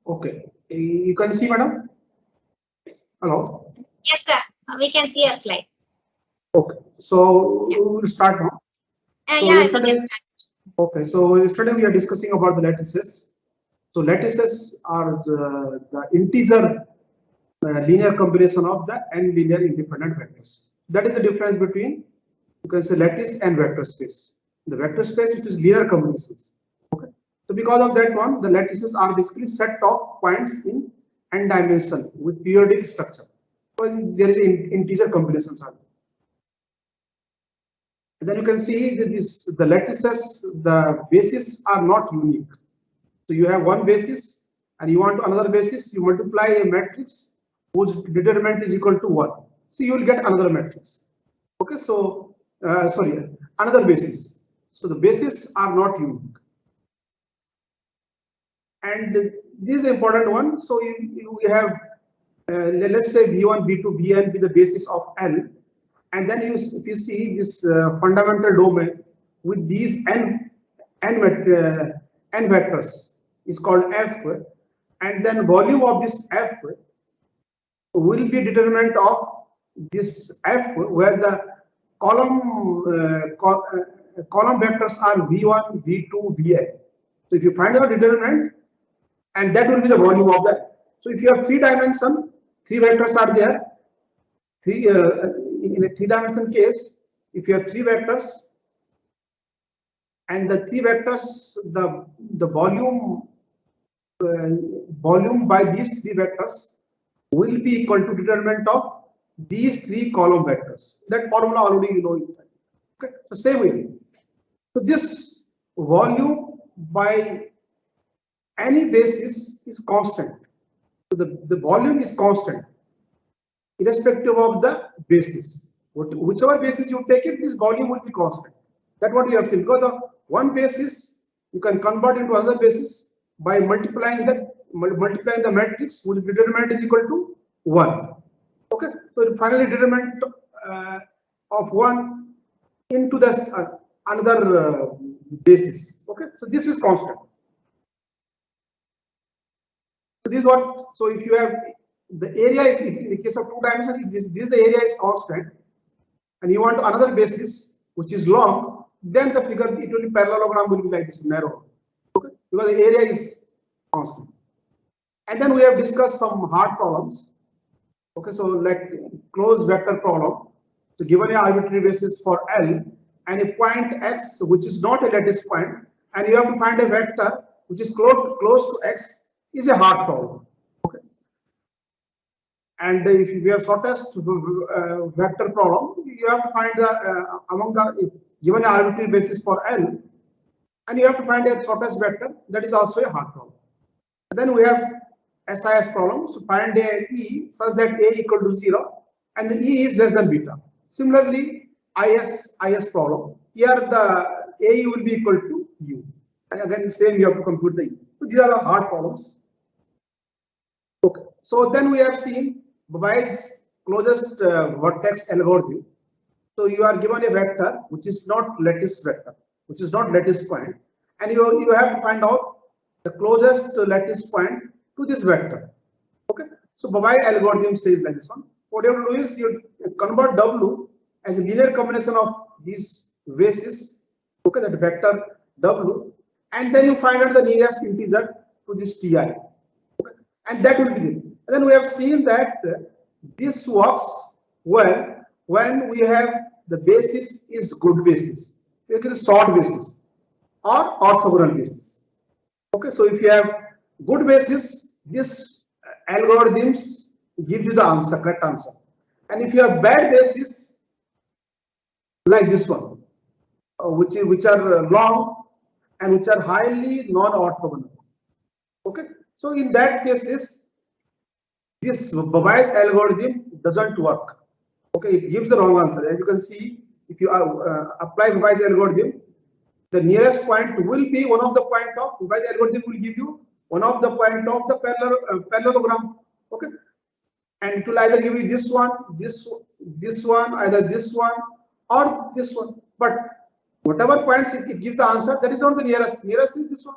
Okay. You can see, madam? Hello? Yes, sir. We can see your slide. Okay. So Yeah. we will start now. So Yeah, we yesterday, can start. okay. So yesterday we are discussing about the lattices. So lattices are the integer linear combination of the n linear independent vectors. That is the difference between, you can say, lattice and vector space. The vector space, it is linear combinations. Okay. So because of that one, the lattices are basically set of points in n dimension with periodic structure. So there is integer combinations are. And then you can see that the lattices, the bases are not unique. So you have one basis and you want another basis, you multiply a matrix whose determinant is equal to 1. So you will get another matrix. Okay, so sorry, another basis. So the bases are not unique. And this is the important one. So you have, let's say V1, V2, Vn be the basis of L. And then if you see this fundamental domain with these n vectors is called F, and then volume of this F will be determinant of this F, where the column vectors are V1, V2, Vn. So if you find out determinant, and that will be the volume of that. So if you have three dimension, three vectors are there. In a three-dimension case, if you have three vectors, and the three vectors, the volume by these three vectors will be equal to determinant of these three column vectors. That formula already you know it. Okay, so same way. So this volume by any basis is constant. So the volume is constant, irrespective of the basis. Whichever basis you take it, this volume will be constant. That's what you have seen. Because of one basis, you can convert into another basis by multiplying the matrix, whose determinant is equal to 1. Okay, so finally determinant of 1 into the another basis. Okay, so this is constant. So this is what. So if you have the area is, in the case of two dimensions, this the area is constant, and you want another basis which is long, then the figure, it will be parallelogram will be like this, narrow. Okay, because the area is constant. And then we have discussed some hard problems. Okay, so like closed vector problem. So given an arbitrary basis for L and a point X which is not a lattice point, and you have to find a vector which is close to X, is a hard problem. Okay. And if we have shortest vector problem, you have to find the among the given an arbitrary basis for L, and you have to find a shortest vector. That is also a hard problem. And then we have SIS problem. So find a E such that A equal to 0 and the E is less than beta. Similarly, IS problem. Here the A will be equal to U. And again, same, you have to compute the E. So these are the hard problems. Okay. So then we have seen Babay's closest vertex algorithm. So you are given a vector which is not lattice vector, which is not lattice point, and you have to find out the closest lattice point to this vector. Okay. So Babai algorithm says like this one. What you have to do is you convert W as a linear combination of these bases. Okay, that vector W, and then you find out the nearest integer to this Ti. Okay, and that will be it. And then we have seen that this works well when we have the basis is good basis, you can short basis or orthogonal basis. Okay, so if you have good basis, this algorithms give you the answer, correct answer. And if you have bad basis, like this one, which are long and which are highly non-orthogonal. Okay, so in that cases, this Babay's algorithm doesn't work. Okay, it gives the wrong answer. As you can see, if you apply Babay's algorithm, the nearest point will be one of the point of Babay's algorithm will give you one of the point of the parallelogram. Okay, and it will either give you this one, either this one or this one. But whatever points it gives the answer, that is not the nearest. Nearest is this one.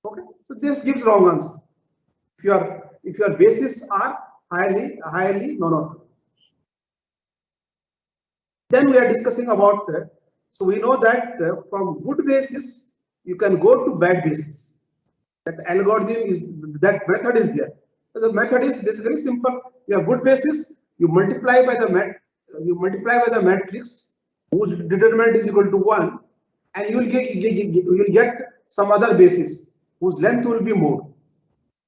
Okay, so this gives wrong answer. If your bases are highly non-orthogonal. Then we are discussing about, so we know that from good basis, you can go to bad basis. That algorithm is, that method is there. So the method is basically simple. You have good basis, you multiply by the matrix whose determinant is equal to 1, and you will get some other basis whose length will be more.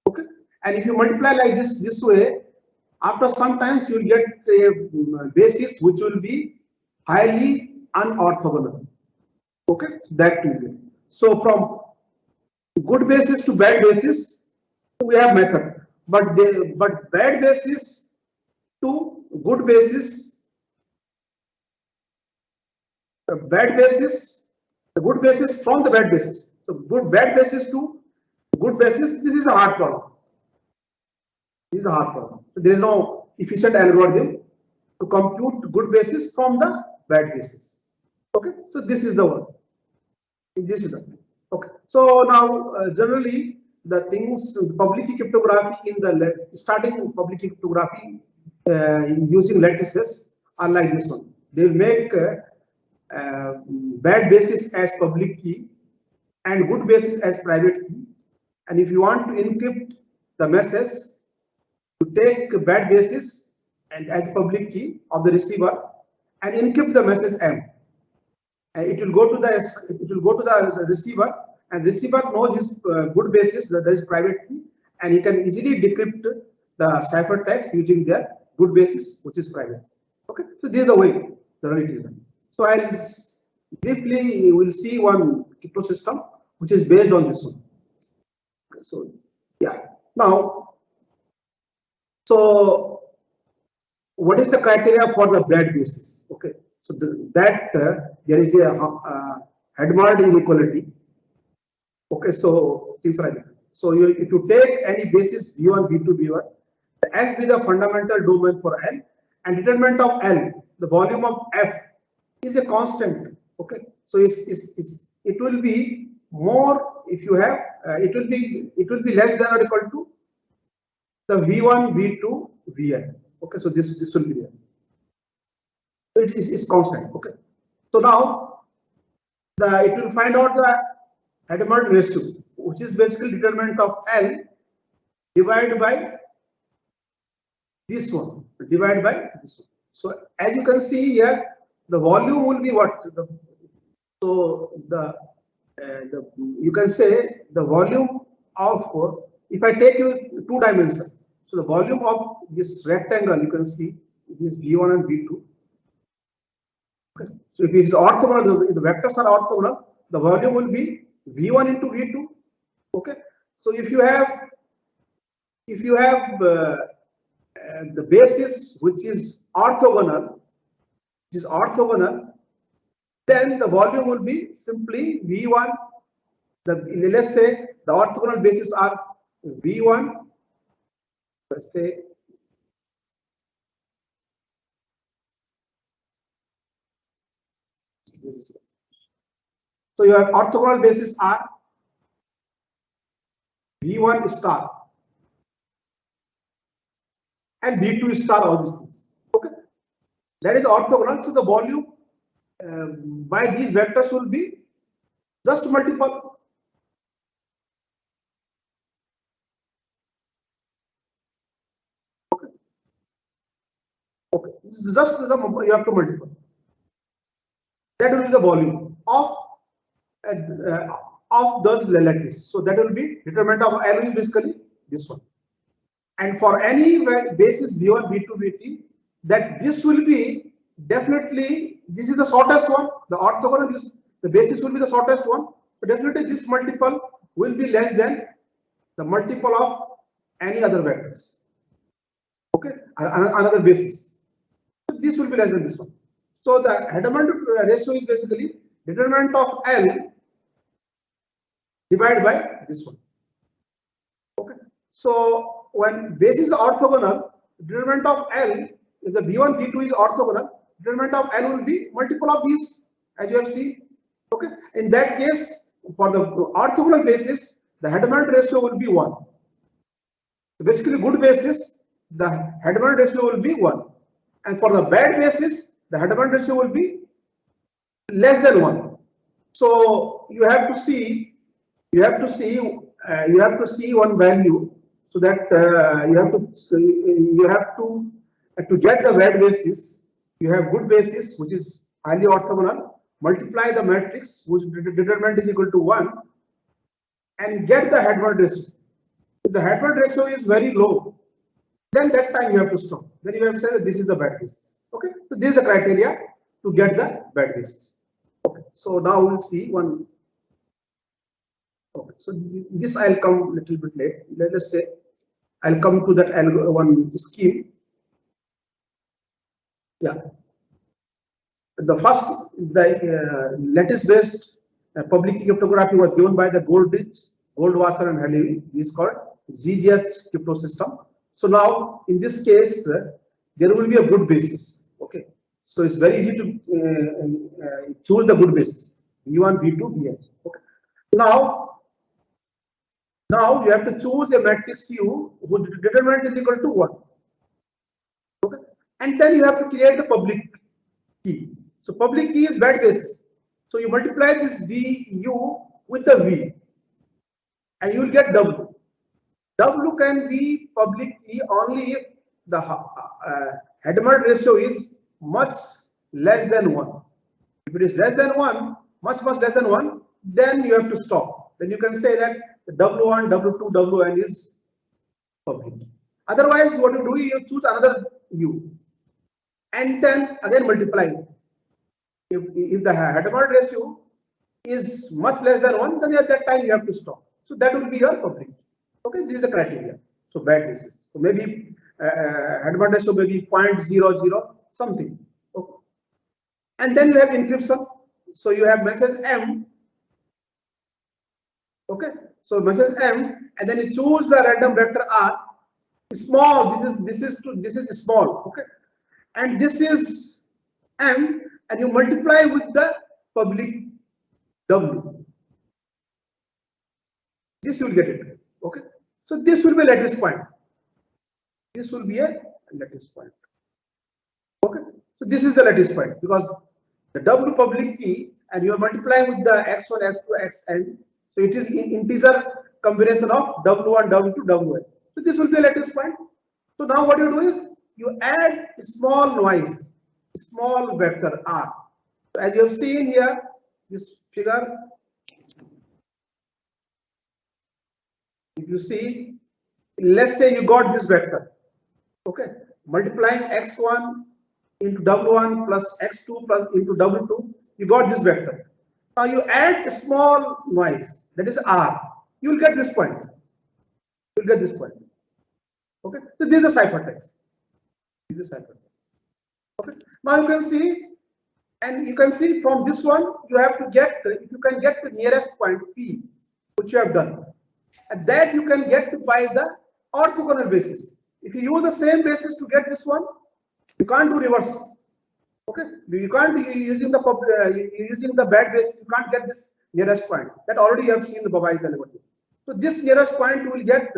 Okay, and if you multiply like this way, after some times you will get a basis which will be highly unorthogonal. Okay, that will be. So from good basis to bad basis, we have method, but bad basis to good basis, bad basis, the good basis from the bad basis. So bad basis to good basis. This is a hard problem. This is a hard problem. So there is no efficient algorithm to compute good basis from the bad basis. Okay, so this is the one. This is the okay. So now generally the things, the public key cryptography in the starting public key cryptography using lattices are like this one. They make bad basis as public key and good basis as private key. And if you want to encrypt the message, you take bad basis and as public key of the receiver and encrypt the message M. And it will go to the receiver, and receiver knows his good basis, that is private key, and he can easily decrypt the ciphertext using their good basis, which is private. Okay, so this is the way the it is done. So I'll briefly will see one crypto system which is based on this one. Okay, so yeah, now, so what is the criteria for the bad basis? Okay, so there is a Hadamard inequality. Okay, so things like that. So if you take any basis V1, V2, V1, F be the fundamental domain for L, and determinant of L, the volume of F, is a constant. Okay, so it will be more if you have it will be less than or equal to the V1, V2, Vn. Okay, so this will be there. So it is constant. Okay, so now it will find out the Hadamard ratio, which is basically determinant of L divided by this one, divided by this one. So as you can see here, the volume will be what? So you can say the volume of, if I take you two dimensions, so the volume of this rectangle, you can see this V1 and V2. Okay. So if it is orthogonal, the vectors are orthogonal, the volume will be V1 into V2. Okay. So if you have the basis which is orthogonal, then the volume will be simply V1. Let's say the orthogonal bases are V1. Let's say so your orthogonal bases are V1 star and V2 star, all these things. Okay, that is orthogonal. So the volume by these vectors will be just multiple. Okay, just you have to multiply. That will be the volume of those lattice. So that will be determinant of L is basically this one. And for any basis V1, V2, V3, that this will be definitely, this is the shortest one. The orthogonal is, the basis will be the shortest one. But definitely this multiple will be less than the multiple of any other vectors. Okay, another basis. So this will be less than this one. So the Hadamard ratio is basically determinant of L divided by this one. Okay, so when basis is orthogonal, determinant of L, if the V1, V2 is orthogonal, determinant of L will be multiple of these, as you have seen. Okay, in that case, for the orthogonal basis, the Hedman ratio will be 1. So basically, good basis, the Hedman ratio will be 1. And for the bad basis, the Hedman ratio will be less than 1. So you have to see one value, so that you have to get the bad basis. You have good basis, which is highly orthogonal. Multiply the matrix, which determinant is equal to 1, and get the Hedman ratio. If the Hedman ratio is very low, then that time you have to stop. Then you have to say that this is the bad basis. Okay, so this is the criteria to get the bad basis. Okay, so now we'll see one. Okay, so this I'll come a little bit late. Let's say I'll come to that one scheme. Yeah. The first, the lattice-based public key cryptography was given by the Goldwasser and Halevi. This is called ZGH crypto system. So now, in this case, there will be a good basis. Okay, so it's very easy to choose the good basis: B1, B2, Bn. Okay. Now you have to choose a matrix U whose determinant is equal to 1. Okay, and then you have to create the public key. So public key is bad basis. So you multiply this Du with the V, and you will get W. W can be public key only if the Hedman ratio is much less than 1. If it is less than 1, much less than 1, then you have to stop. Then you can say that the W1, W2, Wn is public. Otherwise, what you do is you choose another U, and then again multiply it. If the Hedman ratio is much less than 1, then at that time you have to stop. So that will be your public. Okay, this is the criteria. So bad basis. So maybe Hedman ratio may be 0.00 something. Okay. And then you have encryption. So you have message M. Okay. So message M, and then you choose the random vector R. Small. This is small. Okay. And this is M, and you multiply with the public W. This you will get it. Okay, so this will be a lattice point. This will be a lattice point. Okay, so this is the lattice point because the W public key, and you are multiplying with the x1, x2, xn. So it is integer combination of W1, W2, Wn. So this will be a lattice point. So now what you do is you add small noise, small vector R. So as you have seen here, this figure. If you see, let's say you got this vector, okay, multiplying x1 into W1 plus x2 plus into W2, you got this vector. Now you add a small noise, that is R, you will get this point. You will get this point. Okay, so this is the ciphertext. This is ciphertext. Okay, now you can see, and you can see from this one, you have to get, if you can get the nearest point P, which you have done. And that you can get by the orthogonal basis. If you use the same basis to get this one, you can't do reverse. Okay, you can't be using the bad basis. You can't get this nearest point. That already you have seen the Babai's algorithm. So this nearest point you will get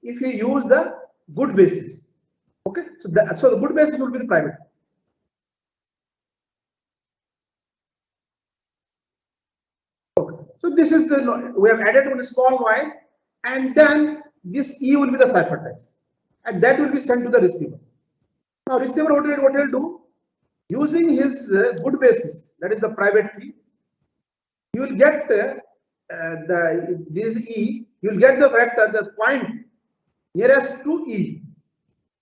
if you use the good basis. Okay, so the good basis will be the private. Okay, so this is the, we have added one small y. And then this E will be the ciphertext, and that will be sent to the receiver. Now receiver, what will do? Using his good basis, that is the private key, you will get this E. You will get the vector, the point nearest to E.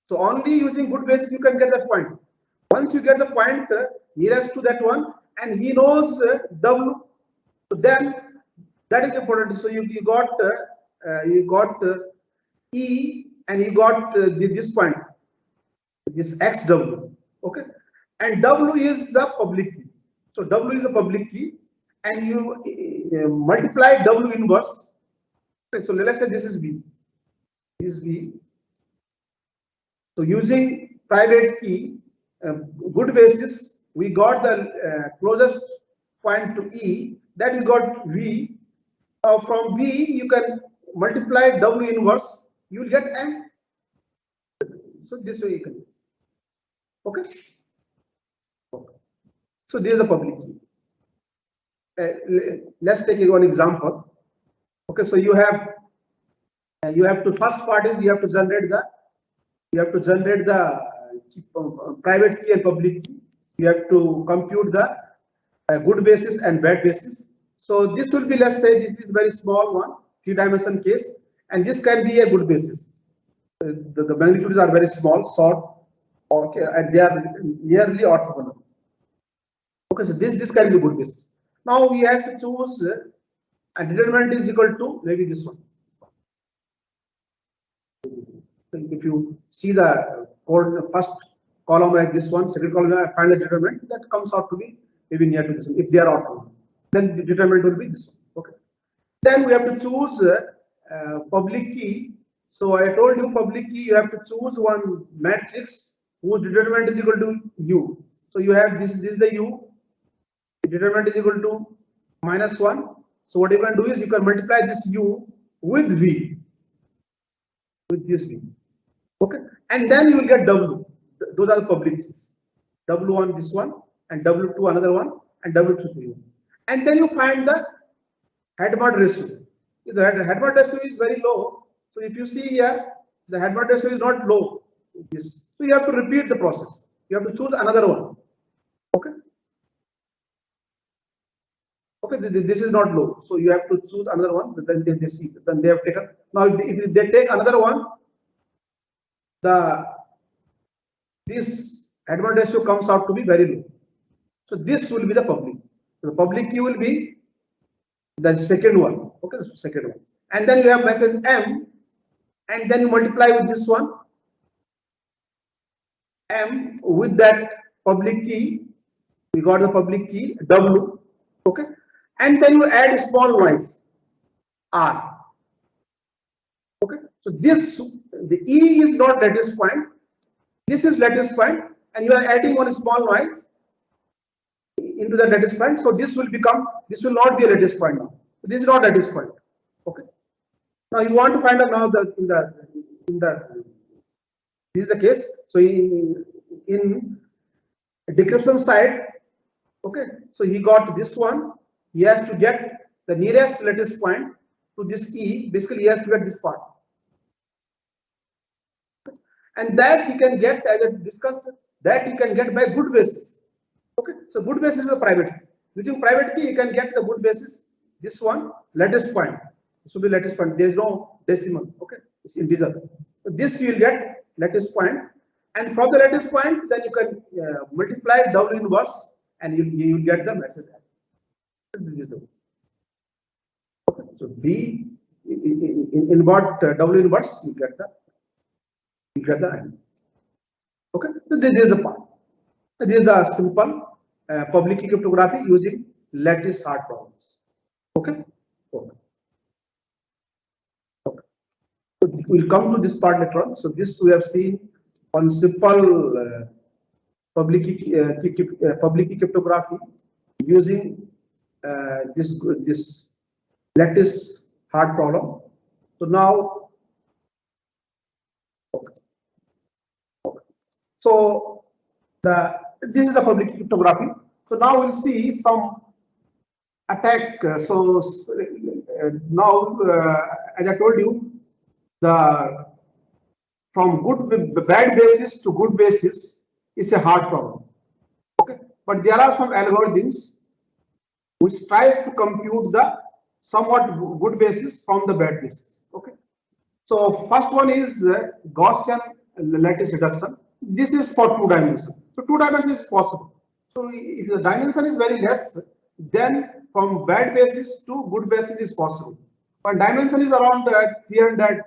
So only using good basis you can get that point. Once you get the point nearest to that one, and he knows W, so then that is important. So you got E, and you got this point, this XW, okay, and W is the public key. So W is the public key, and you multiply W inverse. Okay, so let's say this is B. This is B. So using private key, good basis, we got the closest point to E. That you got V. From V, you can multiply W inverse, you will get M. So this way you can do. Okay. So this is the public key. Let's take one example. Okay, so you have to, first part is you have to generate the private key and public key. You have to compute the good basis and bad basis. So this will be, let's say this is very small one, 3-dimension case, and this can be a good basis. The magnitudes are very small, short, okay, and they are nearly orthogonal. Okay, so this can be good basis. Now we have to choose a determinant is equal to maybe this one. If you see the first column like this one, second column, find the determinant that comes out to be maybe near to this one. If they are orthogonal, then the determinant will be this one. Okay. Then we have to choose public key. So I told you public key, you have to choose one matrix whose determinant is equal to U. So you have this is the U. The determinant is equal to -1. So what you can do is you can multiply this U with V, with this V. Okay, and then you will get W. Those are the public keys. W1 this one, and W2 another one, and W3 one. And then you find the Hadamard ratio. The Hadamard ratio is very low. So if you see here, the Hadamard ratio is not low. This. So you have to repeat the process. You have to choose another one. Okay. Okay, this is not low. So you have to choose another one. Then they see. Then they have taken. Now if they take another one, this Hadamard ratio comes out to be very low. So this will be the public. So the public key will be the second one. Okay, the second one. And then you have message M, and then you multiply with this one M with that public key. We got the public key W. Okay, and then you add a small noise R. Okay, so this the E is not lattice point. This is lattice point, and you are adding one small noise into the lattice point. So this will not be a lattice point now. This is not lattice point. Okay. Now you want to find out now this is the case. So in decryption side, okay. So he got this one. He has to get the nearest lattice point to this E. Basically, he has to get this part. And that he can get, as I discussed, that he can get by good basis. Okay, so good basis is a private key. Using private key, you can get the good basis. This one, lattice point. This will be lattice point. There is no decimal. Okay, it's integer. So this you will get lattice point, and from the lattice point, then you can multiply W inverse, and you will get the message. This is the way. Okay, so B invert W inverse, you get the. Okay, so this is the part. This is the simple public key cryptography using lattice hard problems. Okay. Okay. Okay. So we'll come to this part later on. So this we have seen on simple public key cryptography using this lattice hard problem. So now. So this is the public key cryptography. So now we'll see some attack. So now, as I told you, from bad basis to good basis is a hard problem. Okay, but there are some algorithms which tries to compute the somewhat good basis from the bad basis. Okay, so first one is Gaussian lattice reduction. This is for 2 dimensions. So 2 dimensions is possible. So if the dimension is very less, then from bad basis to good basis is possible. When dimension is around 300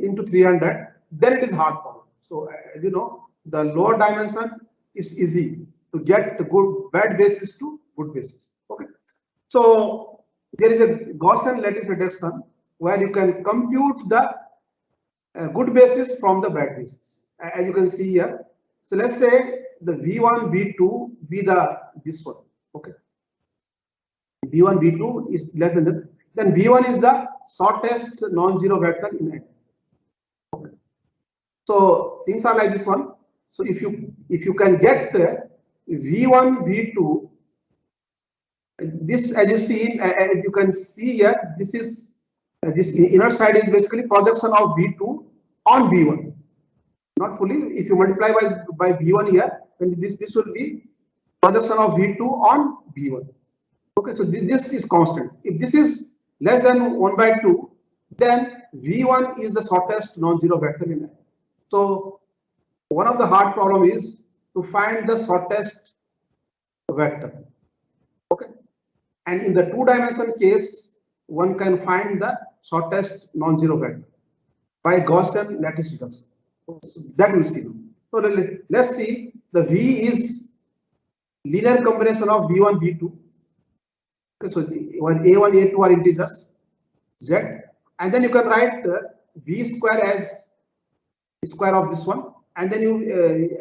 into 300, then it is hard problem. So you know, the lower dimension is easy to get the bad basis to good basis. Okay. So there is a Gaussian lattice reduction where you can compute the good basis from the bad basis. As you can see here, so let's say the V1, V2 be this one. Okay, V1, V2 is less than that. then V1 is the shortest non-zero vector in A. Okay. So things are like this one. So if you can get V1, V2, this as you see, you can see here, this is this inner side is basically projection of V2 on V1. Not fully. If you multiply by V1 here, then this will be projection of V2 on V1. Okay, so this is constant. If this is less than 1/2, then V1 is the shortest non-zero vector in A. So one of the hard problem is to find the shortest vector. Okay, and in the two-dimensional case, one can find the shortest non-zero vector by Gaussian lattice reduction. So that we'll see. So let's see, the V is linear combination of V1, V2. Okay, so when A1, A2 are integers, Z, and then you can write V square as square of this one, and then you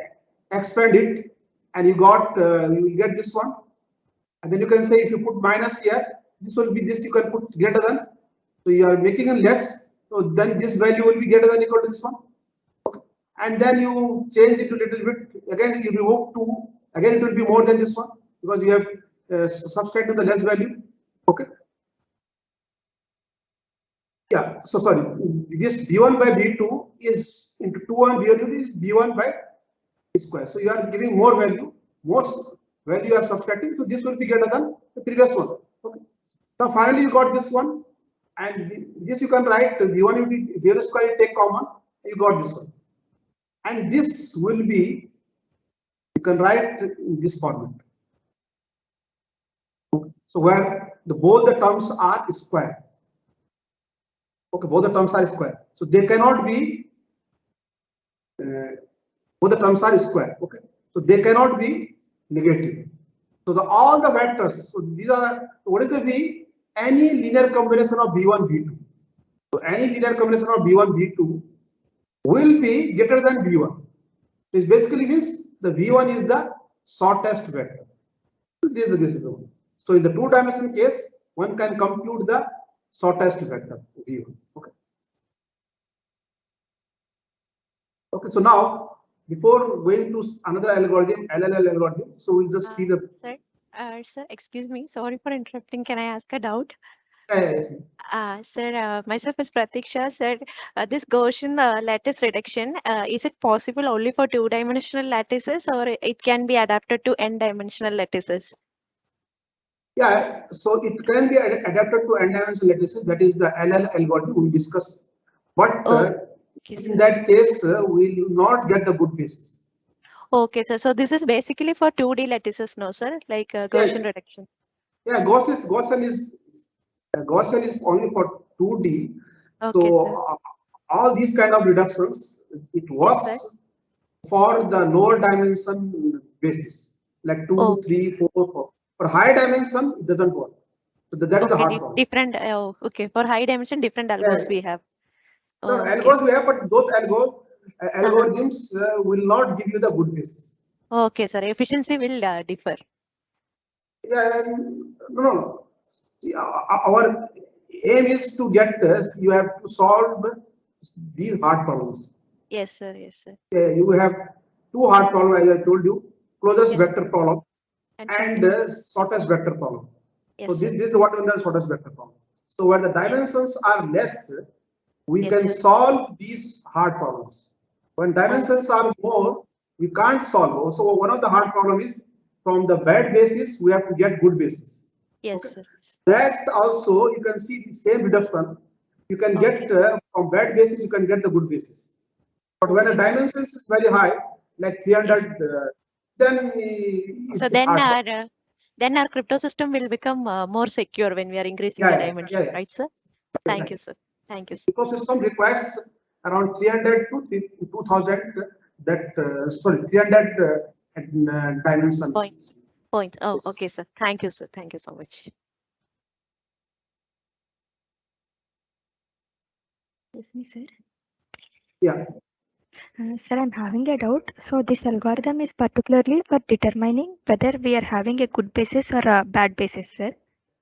expand it, and you will get this one, and then you can say if you put minus here, this will be this, you can put greater than, so you are making a less, so then this value will be greater than equal to this one. Okay, and then you change it a little bit, again you remove 2, again it will be more than this one because you have subtracted the less value. Okay, yeah, so sorry, this V1 by V2 is into 2 and V2 is V1 by square. So you are giving more value you are subtracting, so this will be greater than the previous one. Okay, now finally you got this one, and this you can write V1 into V1 square, you take common, you got this one, and this will be, you can write in this format. Okay, so where both the terms are square. Okay, both the terms are square, so they cannot be both the terms are square. Okay, so they cannot be negative. So all the vectors, so these are, what is the V? Any linear combination of V1, V2. So any linear combination of V1, V2 will be greater than V1. This basically means the V1 is the shortest vector. So this is the one. So in the two-dimensional case, one can compute the shortest vector V1. Okay. Okay, so now before going to another algorithm, LLL algorithm, so we'll just see the. Sir, excuse me. Sorry for interrupting. Can I ask a doubt? Sir, myself is Pratiksha. Sir, this Gaussian lattice reduction, is it possible only for two-dimensional lattices, or it can be adapted to n-dimensional lattices? Yeah, so it can be adapted to n-dimensional lattices. That is the LL algorithm we discussed. But in that case, we will not get the good basis. Okay, sir. So this is basically for 2D lattices, no, sir? Like Gaussian reduction. Yeah, Gaussian is only for 2D. Okay, so all these kind of reductions, it works, yes, for the lower dimension basis, like 2, 3, 4, 4. For high dimension, it doesn't work. So that is the hard problem. Different. Okay, for high dimension, different algos we have. No, algos we have, but those algorithms will not give you the good basis. Okay, sir. Efficiency will differ. Yeah, no. See, our aim is to get this. You have to solve these hard problems. Yes, sir. Yes, sir. You have two hard problems, as I told you: closest vector problem and shortest vector problem. Yes, so this is what we call shortest vector problem. So where the dimensions are less, we can solve these hard problems. When dimensions are more, we can't solve. So one of the hard problems is from the bad basis, we have to get good basis. Yes, sir. That also, you can see the same reduction. You can get from bad basis, you can get the good basis. But when the dimensions is very high, like 300, then so then our crypto system will become more secure when we are increasing the dimension, right, sir? Thank you, sir. Thank you, sir. Ecosystem requires around 300 to 2000. Sorry, 300 dimension. Point. Oh, yes. Okay, sir. Thank you, sir. Thank you so much. Yes, me, sir. Yeah. Sir, I'm having a doubt. So this algorithm is particularly for determining whether we are having a good basis or a bad basis, sir?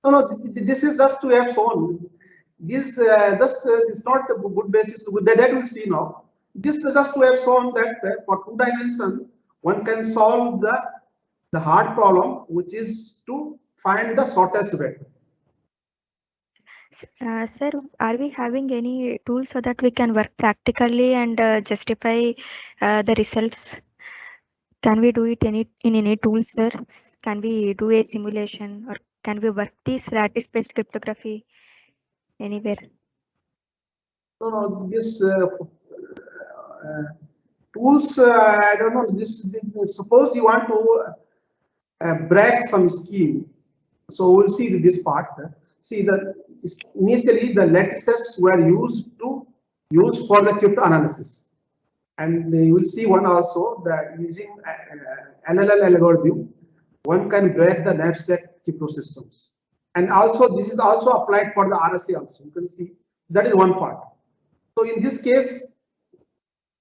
No, this is just to have shown. This just is not a good basis. That we'll see now. This is just to have shown that for 2 dimension, one can solve the hard problem, which is to find the shortest vector. Sir, are we having any tools so that we can work practically and justify the results? Can we do it in any tools, sir? Can we do a simulation or can we work this lattice-based cryptography anywhere? No, this tools. I don't know. Suppose you want to break some scheme. So we'll see this part. See that initially the lattices were used for the cryptanalysis, and you will see one also that using LLL algorithm, one can break the knapsack crypto systems, and also this is also applied for the RSA also. You can see that is one part. So in this case,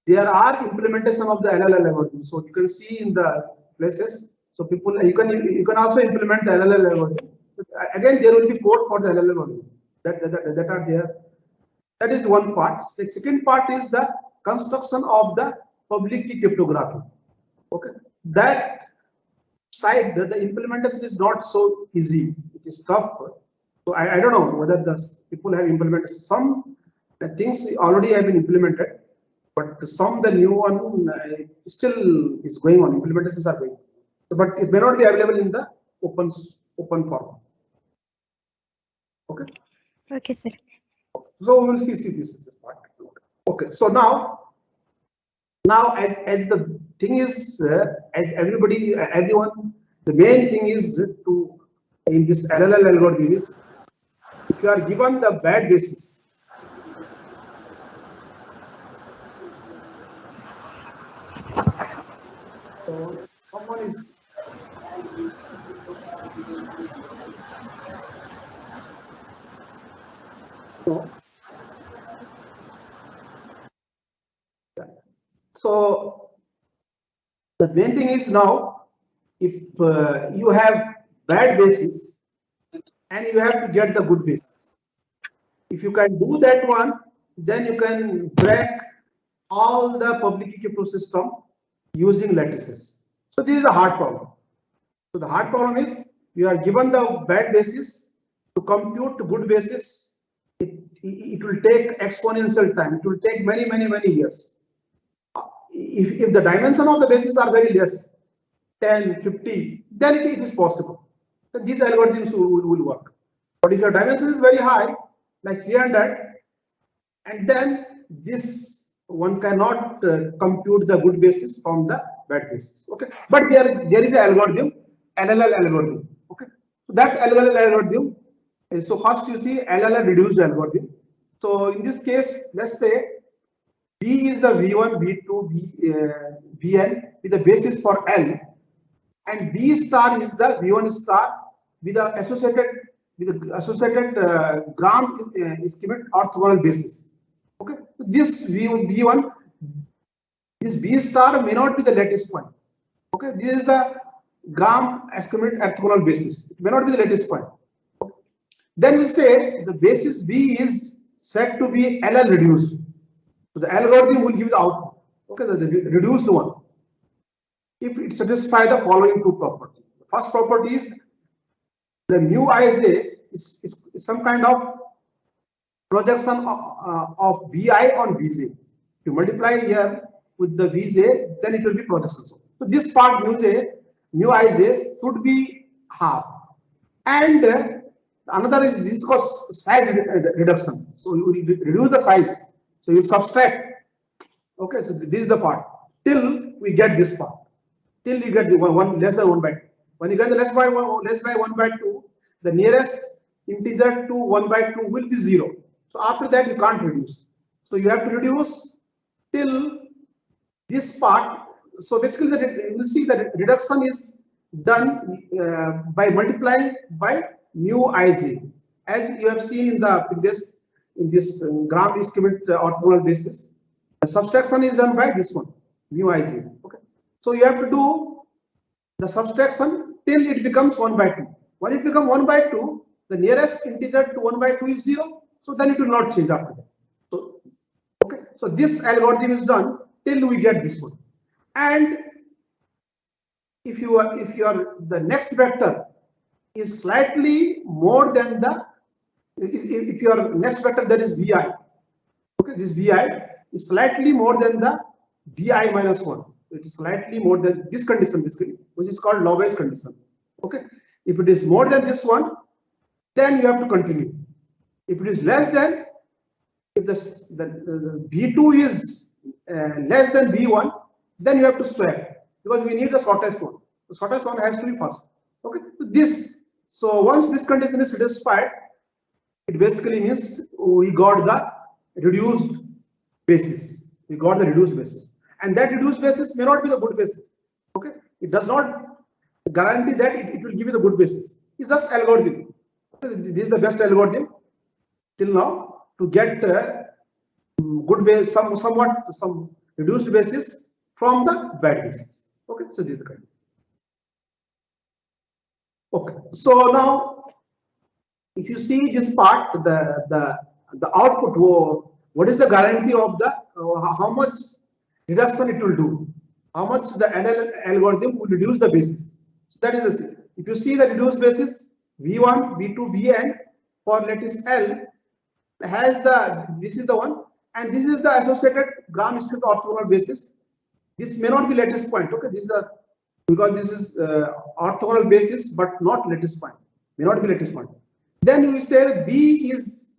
there are implementation of the LLL algorithm. So you can see in the places. So people, you can also implement the LLL algorithm. Again, there will be code for the LLL algorithm that are there. That is one part. The second part is the construction of the public key cryptography. Okay, that side, the implementation is not so easy. It is tough. So I don't know whether the people have implemented some things already have been implemented, but some the new one still is going on. Implementations are going, but it may not be available in the open form. Okay. Okay, sir. So we will see this part. Okay. So now as the thing is, as everyone, the main thing is to in this LLL algorithm is if you are given the bad basis. So someone is so the main thing is now if you have bad basis and you have to get the good basis. If you can do that one, then you can break all the public key crypto system using lattices. So this is a hard problem. So the hard problem is you are given the bad basis to compute good basis. It will take exponential time. It will take many years. If the dimension of the basis are very less, 10, 50, then it is possible. So these algorithms will work. But if your dimension is very high, like 300, and then this one cannot compute the good basis from the bad basis. Okay, but there is an algorithm, LLL algorithm. Okay, so that LLL algorithm. So first you see LLL reduced algorithm. So in this case, let's say B is the V1, V2, Vn with the basis for L, and B star is the V1 star with the associated gram ischemic orthogonal basis. Okay, this V1, this B star may not be the lattice point. Okay, this is the gram ischemic orthogonal basis. It may not be the lattice point. Okay. Then we say the basis B is said to be LL reduced. So the algorithm will give the output. Okay, the reduced one. If it satisfies the following two properties. The first property is the mu ij is some kind of projection of Vi on Vj. If you multiply here with the Vj, then it will be projection. So this part mu ij should be half. And another is this called size reduction. So you will reduce the size. So you subtract. Okay, so this is the part till we get this part. Till you get the one less than 1/2. When you get the less by 1/2, the nearest integer to 1/2 will be 0. So after that you can't reduce. So you have to reduce till this part. So basically, you will see that reduction is done by multiplying by mu ij, as you have seen in the previous this gram ischemic orthogonal basis. The subtraction is done by this one mu ij. Okay, so you have to do the subtraction till it becomes 1/2. When it becomes 1/2, the nearest integer to 1 by 2 is 0, so then it will not change after that. So, okay, so this algorithm is done till we get this one. And if the next vector is slightly more than the, if your next vector, that is vi, okay, this vi is slightly more than the vi minus 1. It is slightly more than this condition, basically, which is called log-wise condition. Okay, if it is more than this one, then you have to continue. If it is less than, if the v2 is less than v1, then you have to swap, because we need the shortest one. The shortest one has to be first. Okay, so once this condition is satisfied, it basically means we got the reduced basis. We got the reduced basis, and that reduced basis may not be the good basis. Okay, it does not guarantee that it will give you the good basis. It's just algorithm. This is the best algorithm till now to get good base, some reduced basis from the bad basis. Okay, so this is the kind. Okay, so now if you see this part, the output, what is the guarantee of the how much reduction it will do, how much the NL algorithm will reduce the basis. So that is the, if you see the reduced basis v1, v2, vn for lattice L has the, this is the one, and this is the associated Gram-Schmidt orthogonal basis. This may not be lattice point. Okay, this is the, because this is orthogonal basis but not lattice point, may not be lattice point. Then we say V is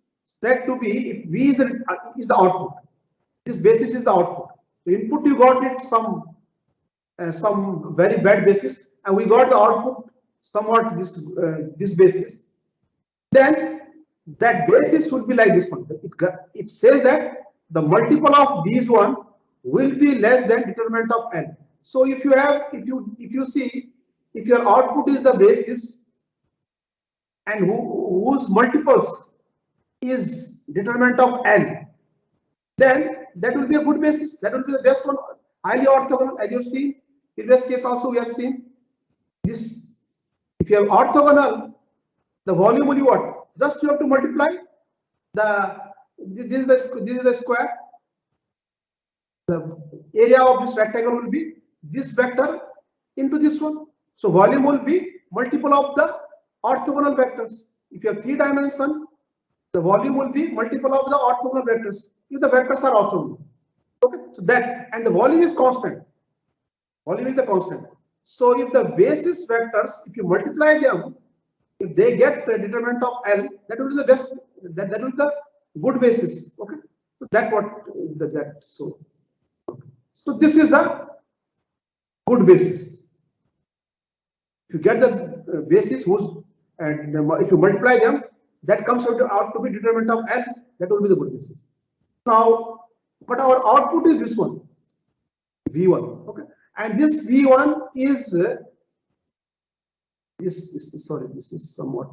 said to be, if V is the output, this basis is the output. The input you got it some very bad basis, and we got the output somewhat this basis. Then that basis would be like this one. It says that the multiple of these one will be less than determinant of L. So if you have, if you see, if your output is the basis and whose multiples is determinant of L, then that will be a good basis. That will be the best one, highly orthogonal. As you've seen in this case also, we have seen this. If you have orthogonal, the volume will be what? Just you have to multiply this is the square. The area of this rectangle will be this vector into this one. So volume will be multiple of the orthogonal vectors. If you have 3 dimension, the volume will be multiple of the orthogonal vectors if the vectors are orthogonal. Okay, so that, and the volume is constant. Volume is the constant. So if the basis vectors, if you multiply them, if they get the determinant of L, that will be the best. That will be the good basis. Okay, so that what that so. So this is the good basis. If you get the basis whose, and if you multiply them, that comes out to be determinant of L, that will be the good basis. Now, but our output is this one, V1. Okay, and this V1 is sorry, this is somewhat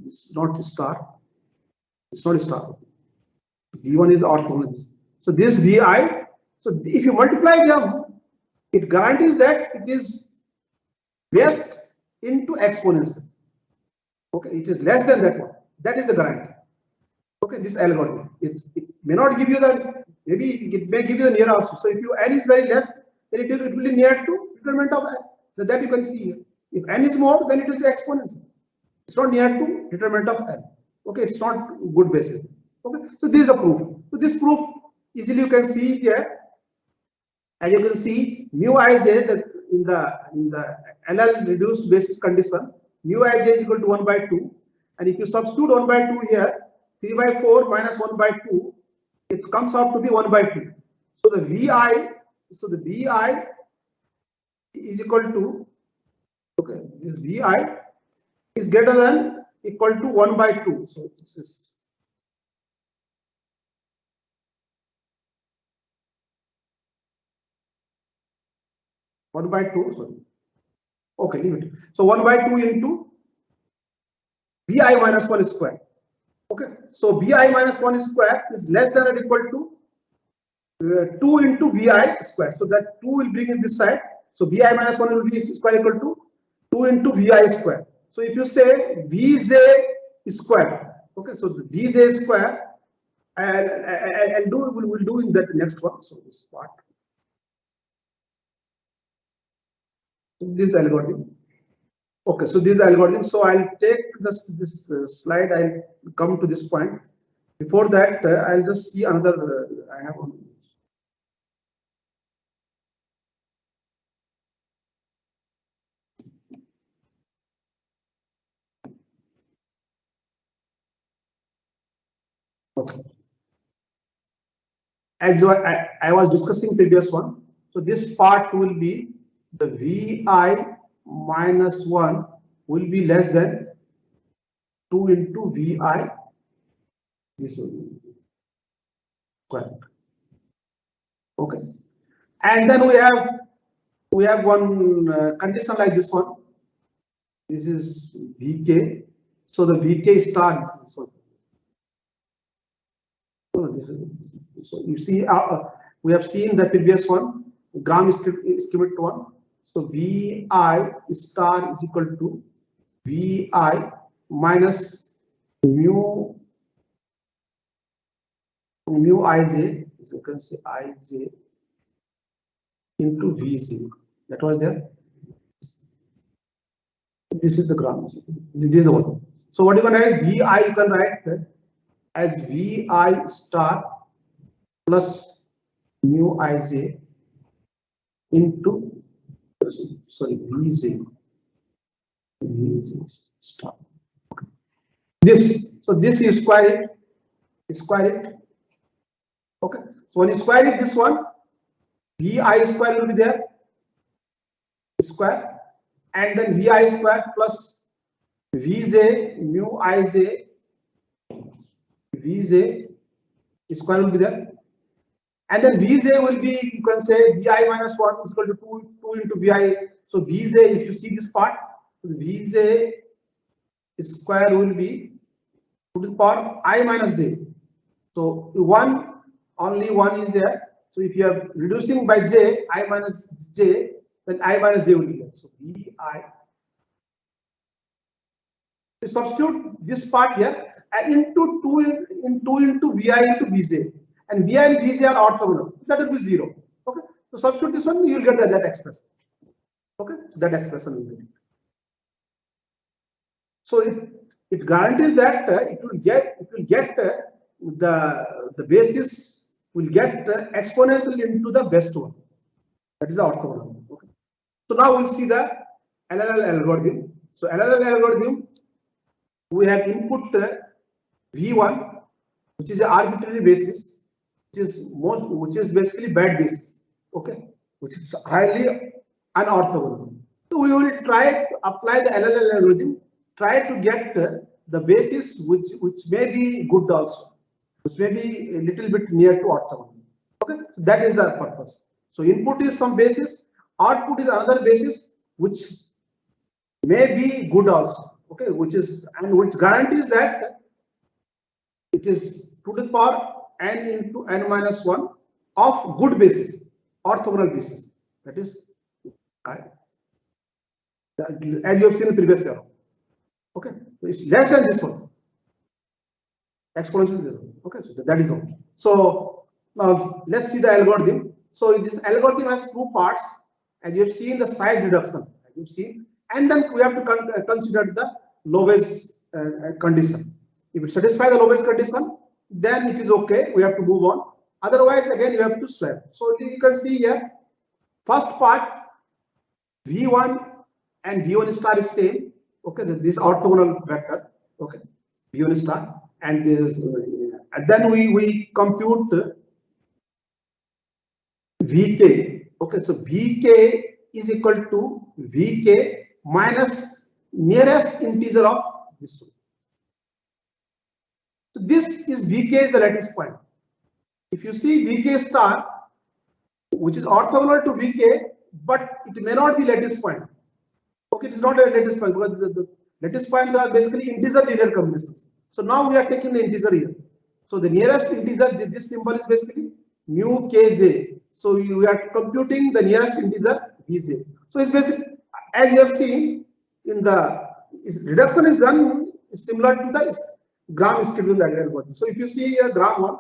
it's not a star. It's not a star. V1 is orthogonal. So this Vi. So if you multiply them, it guarantees that it is best into exponential. Okay, it is less than that one. That is the guarantee. Okay, this algorithm. It may not give you the, maybe it may give you the near also. So if you n is very less, then it will be near to determinant of L. So that you can see here. If n is more, then it will be exponential. It's not near to determinant of L. Okay, it's not good basis. Okay, so this is the proof. So this proof easily you can see here. As you can see, mu ij in the LL reduced basis condition, mu ij is equal to 1 by 2, and if you substitute 1 by 2 here, 3 by 4 minus 1 by 2, it comes out to be 1 by 2. So the Vi, so the Vi is equal to, okay, this Vi is greater than equal to 1 by 2. So this is 1 by 2, sorry. Okay, leave it. So 1 by 2 into Vi minus 1 square. Okay, so Vi minus 1 square is less than or equal to 2 into Vi square. So that 2 will bring in this side. So Vi minus 1 will be square equal to 2 into Vi square. So if you say Vj square. Okay, so the Vj square, and we'll do in that next one. So this part. This is the algorithm. Okay, so this is the algorithm. So I'll take this slide. I'll come to this point. Before that, I'll just see another. I have one. Okay. As I was discussing previous one, so this part will be the Vi minus 1 will be less than 2 into Vi. This will be square. Okay, and then we have one condition like this one. This is Vk. So the Vk star. So you see, we have seen the previous one, gram schematic one. So Vi star is equal to Vi minus mu Ij. You can say Ij into Vz. That was there. This is the gram. This is the one. So what you can write? Vi you can write as Vi star plus mu Ij into Vz star. Okay. This you square it. Okay. So when you square it, this one Vi square will be there, square, and then Vi square plus Vj mu Ij Vj square will be there, and then Vj will be, you can say Vi minus 1 is equal to 2 into Vi. So Vj, if you see this part, Vj square will be to the power I minus j. So only one is there. So if you are reducing by j, I minus j, then I minus j will be there. So Vi. To substitute this part here into 2 into Vi into Vj, and Vi and Vj are orthogonal. That will be 0. Okay. So substitute this one, you will get that expression. Okay, that expression will be. So it guarantees that it will get the basis will get exponential into the best one. That is the orthogonal. Okay. So now we'll see the LLL algorithm. So LLL algorithm, we have input V1, which is an arbitrary basis, which is basically bad basis. Okay, which is highly unorthogonal. So we will try to apply the LLL algorithm, try to get the basis which may be good also, which may be a little bit near to orthogonal. Okay, so that is the purpose. So input is some basis, output is another basis which may be good also. Okay, which guarantees that it is to the power n into n minus 1 of good basis, orthogonal basis. That is, as you have seen in the previous theorem. Okay, so it's less than this one, exponential 0. Okay, so that is all. So now let's see the algorithm. So this algorithm has two parts, and you have seen the size reduction, as you've seen, and then we have to consider the lowest condition. If it satisfies the lowest condition, then it is okay. We have to move on. Otherwise, again, you have to swap. So you can see here, first part V1 and V1 star is same. Okay, this orthogonal vector. Okay, V1 star, and there is, and then we compute Vk. Okay, so Vk is equal to Vk minus nearest integer of this two. So this is Vk, the lattice point. If you see Vk star, which is orthogonal to Vk, but it may not be lattice point. Okay, it is not a lattice point because the lattice points are basically integer linear combinations. So now we are taking the integer here. So the nearest integer, this symbol is basically mu kj. So we are computing the nearest integer Vj. So it's basically, as you have seen in the reduction is done is similar to the Gram scheduling algorithm. So if you see here Gram 1,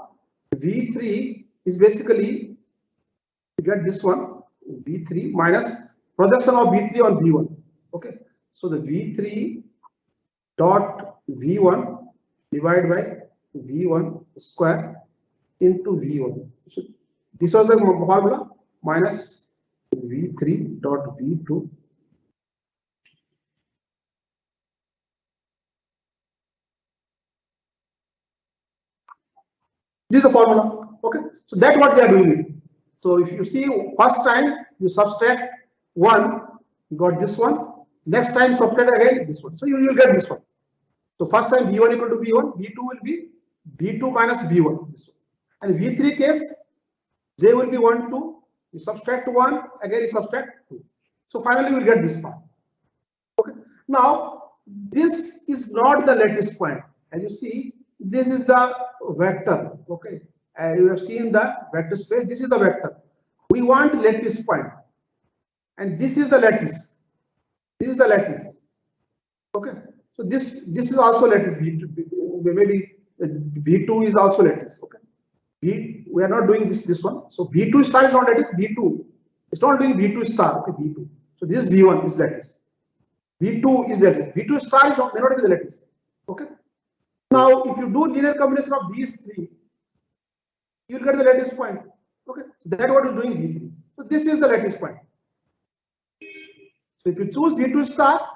V3 is basically, you get this one, V3 minus projection of V3 on V1. Okay, so the V3 dot V1 divided by V1 square into V1. So this was the formula, minus V3 dot V2 this is the formula. Okay, so that's what they are doing. So if you see, first time you subtract 1, you got this one. Next time subtract again this one. So you will get this one. So first time V1 equal to V1, V2 will be V2 minus V1. This one. And V3 case, J will be 1, 2. You subtract 1, again you subtract 2. So finally you will get this part. Okay. Now this is not the lattice point. As you see, this is the vector. Okay. You have seen the vector space. This is the vector. We want lattice point, and this is the lattice. This is the lattice. Okay. So this is also lattice. Maybe V2 is also lattice. Okay. We are not doing this one. So V2 star is not lattice. V2 it's not doing V2 star. Okay. V2. So this V1 is lattice. V2 is lattice. V2 star is not, may not be the lattice. Okay. Now if you do linear combination of these three, you will get the lattice point. Okay. So that's what is doing V3. So this is the lattice point. So if you choose V2 star,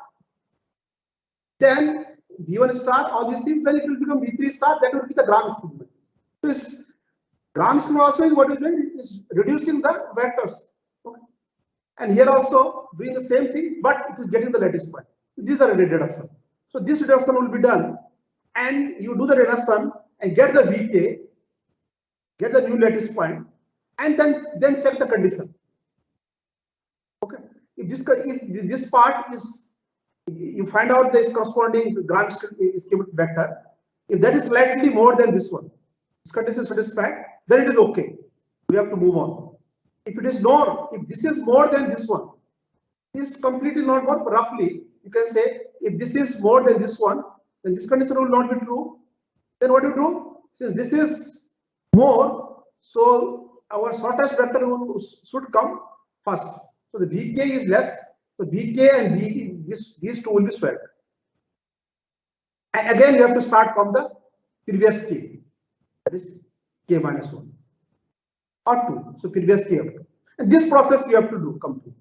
then V1 star, all these things, then it will become V3 star. That will be the Gram scheme. So this Gram scheme also is what is doing, is reducing the vectors. Okay. And here also doing the same thing, but it is getting the lattice point. These are the reduction. So this reduction will be done, and you do the reduction and get the VK, get the new lattice point, and then check the condition. Okay. If this part is, you find out this corresponding Gram scheme vector. If that is slightly more than this one, this condition is satisfied, then it is okay. We have to move on. If it is not, if this is more than this one, it is completely not more. Roughly, you can say if this is more than this one, then this condition will not be true. Then what do you do? Since this is more, so our shortest vector should come first. So the VK is less. So VK and V, these two will be swapped. And again, you have to start from the previous K, that is K minus 1 or 2. So previous K. And this process we have to do complete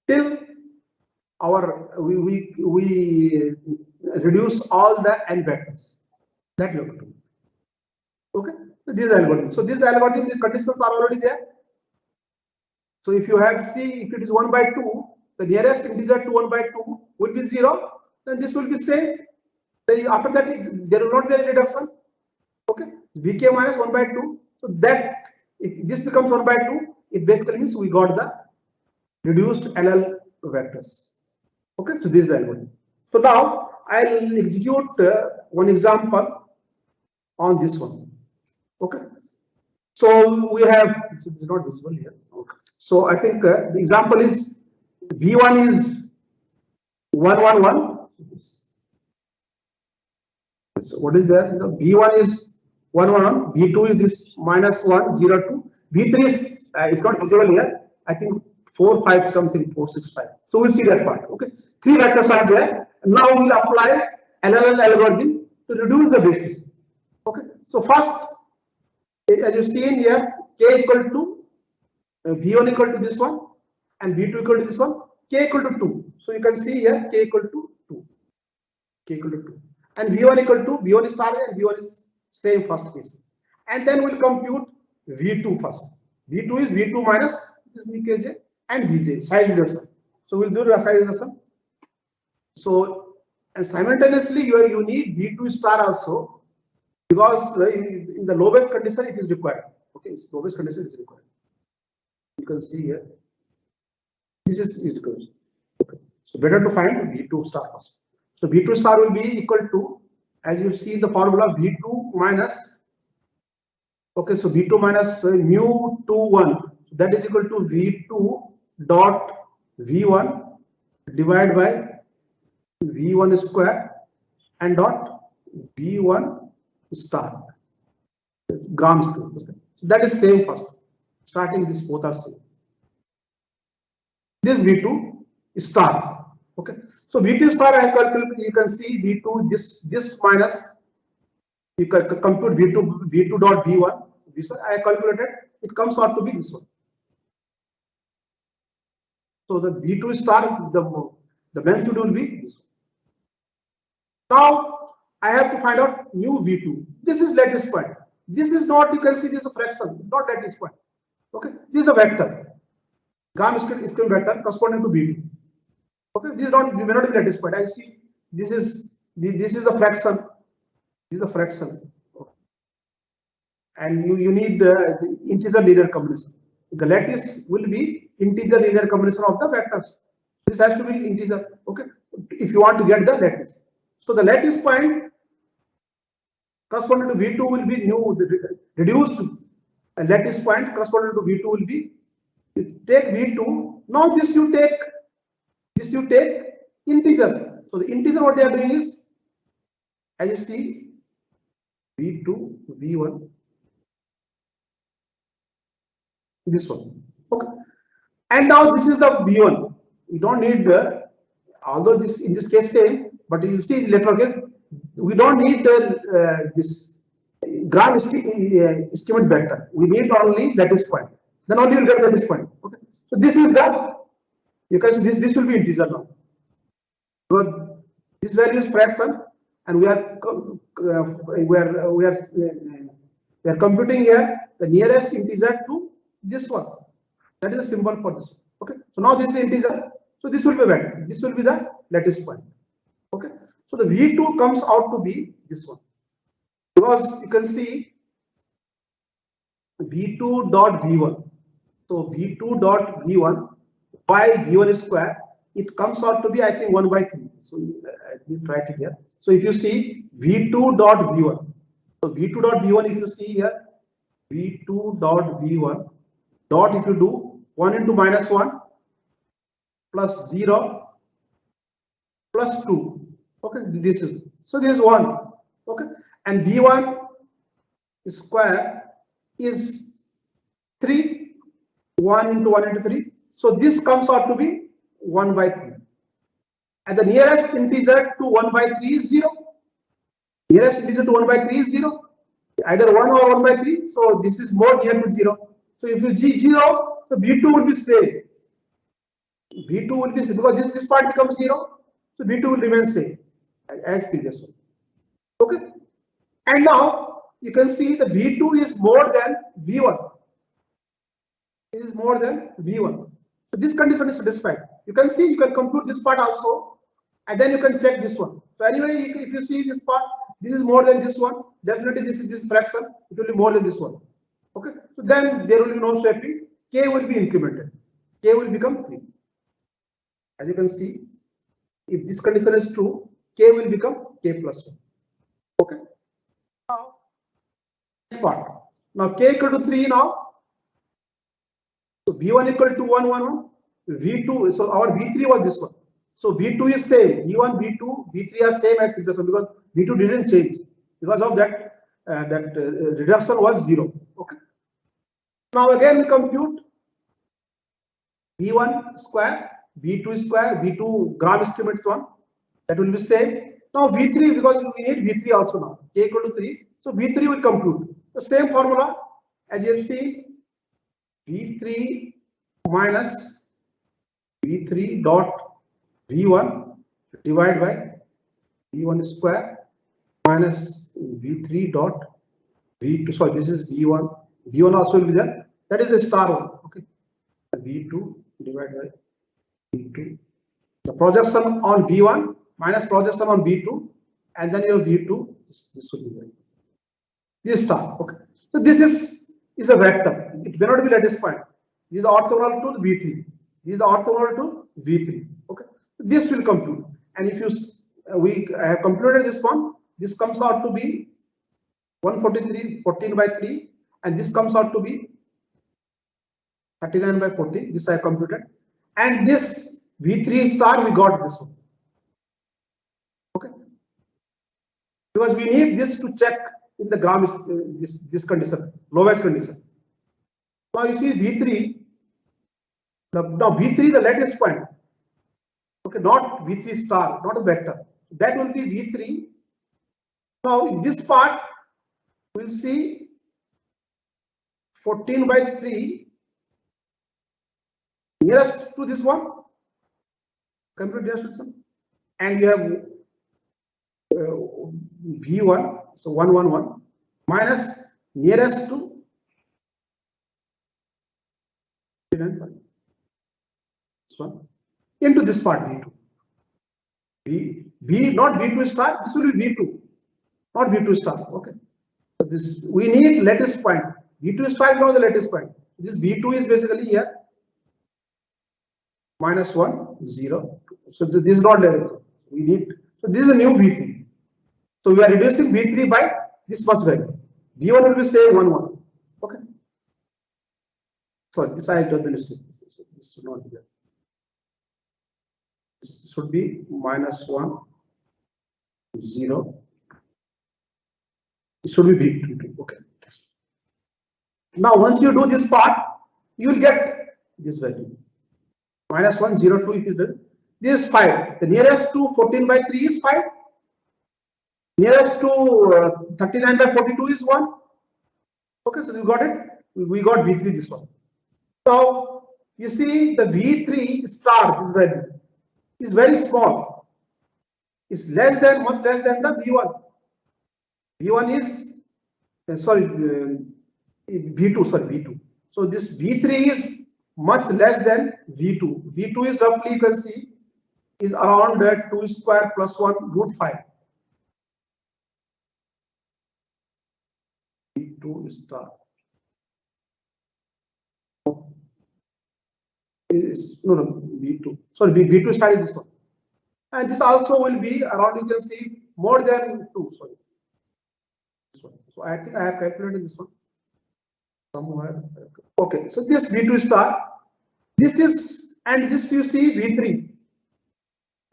till our we reduce all the n vectors. That you have to do. Okay. So this algorithm. So this algorithm, the conditions are already there. So if you have, see, if it is 1 by 2, the nearest integer to 1 by 2 will be 0. Then this will be same. Then after that, there will not be any reduction. Okay. Vk minus 1 by 2. So that if this becomes 1 by 2, it basically means we got the reduced LL vectors. Okay. So this is the algorithm. So now I'll execute one example on this one. Okay. So we have, it's not visible here. Okay. So I think the example is V1 is 111. So what is there? The V1 is 111. V2 is this minus 102. V3 is it's not visible here. I think 4, 5 something, 4, 6, 5. So we'll see that part. Okay. 3 vectors are there. Now we'll apply LLL algorithm to reduce the basis. Okay. So first, as you see in here, K equal to V1 equal to this one and V2 equal to this one, K equal to 2. So you can see here K equal to 2. K equal to 2. And V1 equal to V1 star and V1 is same first case. And then we'll compute V2 first. V2 is V2 minus this Vkj and Vj, size reduction. So we'll do the size reduction. So and simultaneously you need V2 star also, because in the lowest condition it is required. Okay, lowest condition is required. You can see here. This is required. Okay. So better to find V2 star first. So V2 star will be equal to, as you see the formula, V2 minus. Okay, so V2 minus mu 1, that is equal to V2 dot V1 divided by V1 square and dot V1 star gram square. Okay. So that is same first. Starting this both are same. This V2 star. Okay. So V2 star I calculate. You can see V2 this minus. You can compute V2 dot V1. This one I calculated. It comes out to be this one. So the V2 star the magnitude will be this one. Now I have to find out new V2. This is lattice point. This is not, you can see this is a fraction. It's not lattice point. Okay, this is a vector. Gram scale vector corresponding to V2. Okay, this is not, may not be lattice point. I see this is the fraction. This is a fraction. Okay. And you need the integer linear combination. The lattice will be integer linear combination of the vectors. This has to be integer. Okay, if you want to get the lattice. So the lattice point corresponding to V2 will be new reduced lattice point corresponding to V2 will be, you take V2. Now this you take integer. So the integer what they are doing is, as you see, V2 V1 this one. Okay, and now this is the V1. You don't need although this in this case same, but you see later again we don't need this gram estimate vector. We need only lattice point. Then only you will get lattice point. Okay, so this is the, you can see this will be integer now. But this value is fraction, and we are computing here the nearest integer to this one. That is a symbol for this one. Okay, so now this is integer. So this will be vector. This will be the lattice point. Okay, so the V2 comes out to be this one, because you can see V2 dot V1. So V2 dot V1 by V1 square, it comes out to be, I think, 1 by 3. So let me write it here. So if you see V2 dot V1, so V2 dot V1, if you see here, V2 dot V1 dot, if you do 1 into minus 1 plus 0 plus 2. Okay, this is, so this is 1. Okay, and V1 square is 3. 1 into 1 into 3. So this comes out to be 1 by 3. And the nearest integer to 1 by 3 is 0. Nearest integer to 1 by 3 is 0. Either 1 or 1 by 3. So this is more near to 0. So if you G 0, so V2 will be same. V2 will be same because this part becomes 0. So V2 will remain same as previous one. Okay. And now you can see the V2 is more than V1. It is more than V1. So this condition is satisfied. You can see, you can compute this part also, and then you can check this one. So anyway, if you see this part, this is more than this one. Definitely this is this fraction. It will be more than this one. Okay. So then there will be no swapping. K will be incremented. K will become 3. As you can see, if this condition is true, K will become K plus 1. Okay. Now, next part. Now K equal to 3 now. So V1 equal to 1, 1, 1. V2, so our V3 was this one. So V2 is same. V1, V2, V3 are same as previous one because V2 didn't change. Because of that, reduction was 0. Okay. Now again we compute V1 square, V2 square, V2 gram estimate one. That will be same. Now V3, because we need V3 also now. K equal to 3. So V3 will compute the same formula as you have seen. V3 minus V3 dot V1 divided by V1 square minus V3 dot V2. Sorry, this is V1. V1 also will be there. That is the star one. Okay. V2 divided by V2. The projection on V1 minus projection on V2, and then your V2. This will be there. This star. Okay. So this is a vector. It may not be lattice point. This is orthogonal to V3. This is orthogonal to V3. Okay. This will compute. And if you I have computed this one, this comes out to be 143, 14 by 3, and this comes out to be 39 by 14. This I have computed. And this V3 star, we got this one. Okay. because we need this to check in the gram this condition, lowest condition. Now you see V3, now V3 the latest point, okay, not V3 star, not a vector, that will be V3. Now in this part we'll see 14/3 nearest to this one, complete nearest to this one, and you have V1, so 111 minus nearest to this one into this part V2. V not V2 star, this will be V2, not V2 star. Okay, so this we need latest point. V2 star is not the latest point. This V2 is basically here -1 0. So this is not latest. We need, so this is a new V3. So we are reducing V3 by this much value. V1 will be say 1 1. Okay. Sorry, this I have done the mistake. This should not be there. This should be -1 0. It should be V2. Okay. Now once you do this part, you will get this value. -1 0 2 if you done. This is 5. The nearest to 14/3 is 5. Nearest to 39/42 is 1. Okay, so you got it. We got V3 this one. So you see the V3 star, this value is very small. It's less than, much less than the V1. V1 is V2. Sorry, V2. So this V3 is much less than V2. V2 is roughly, you can see, is around 2 square plus 1 root 5. V2 star is no V2. Sorry, V2 star is this one, and this also will be around, you can see, more than 2. Sorry, this one. So I think I have calculated this one somewhere. Okay, so this V2 star, this is, and this you see V3.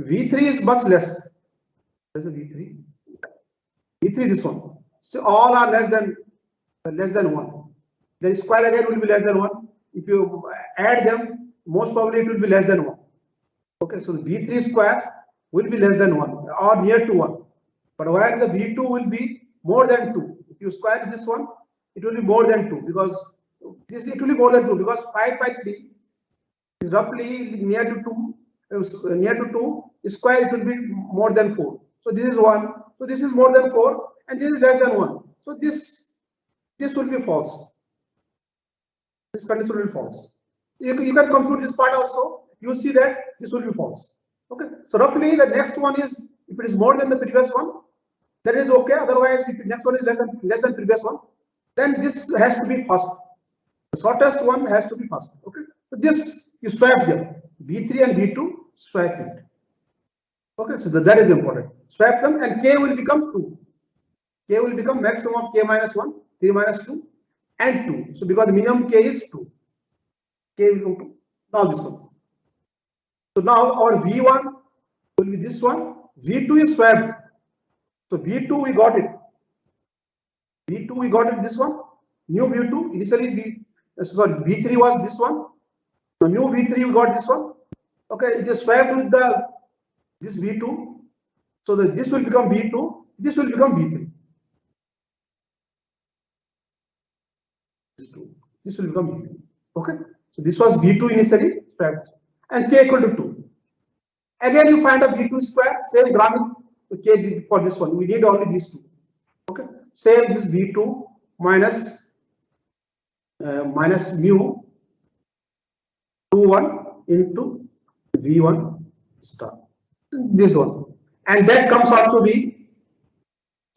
V3 is much less. There's a V3. V3 this one. So all are less than 1. The square again will be less than 1. If you add them, most probably it will be less than 1. Okay, so the V3 square will be less than 1 or near to 1. But while the V2 will be more than 2. If you square this one, it will be more than 2, because this it will be more than 2, because 5/3 is roughly near to 2. Near to 2 square, it will be more than 4. So this is 1. So this is more than 4, and this is less than 1. So this will be false. This condition will be false. You can compute this part also. You will see that this will be false. Okay. So roughly the next one is, if it is more than the previous one, that is okay. Otherwise, if the next one is less than previous one, then this has to be first. The shortest one has to be first. Okay. So this you swap them. V3 and V2, swap it. Okay. So that is important. Swap them, and K will become 2. K will become maximum of K minus 1, 3 minus 2, and 2. So because the minimum K is 2. K will become 2. Now this one. So now our V1 will be this one. V2 is swapped. So V2 we got it. V2 we got it this one. New V2. Initially V3 was this one. So new V3 we got this one. Okay, it is swapped with this V2. So this will become V2. This will become V3. This will become V3. Okay. So this was V2 initially swapped, and K equal to 2. Again you find a V2 square, same gramming. So K for this one, we need only these two. Okay. Same this V2 minus mu 21 into V1 star. This one, and that comes out to be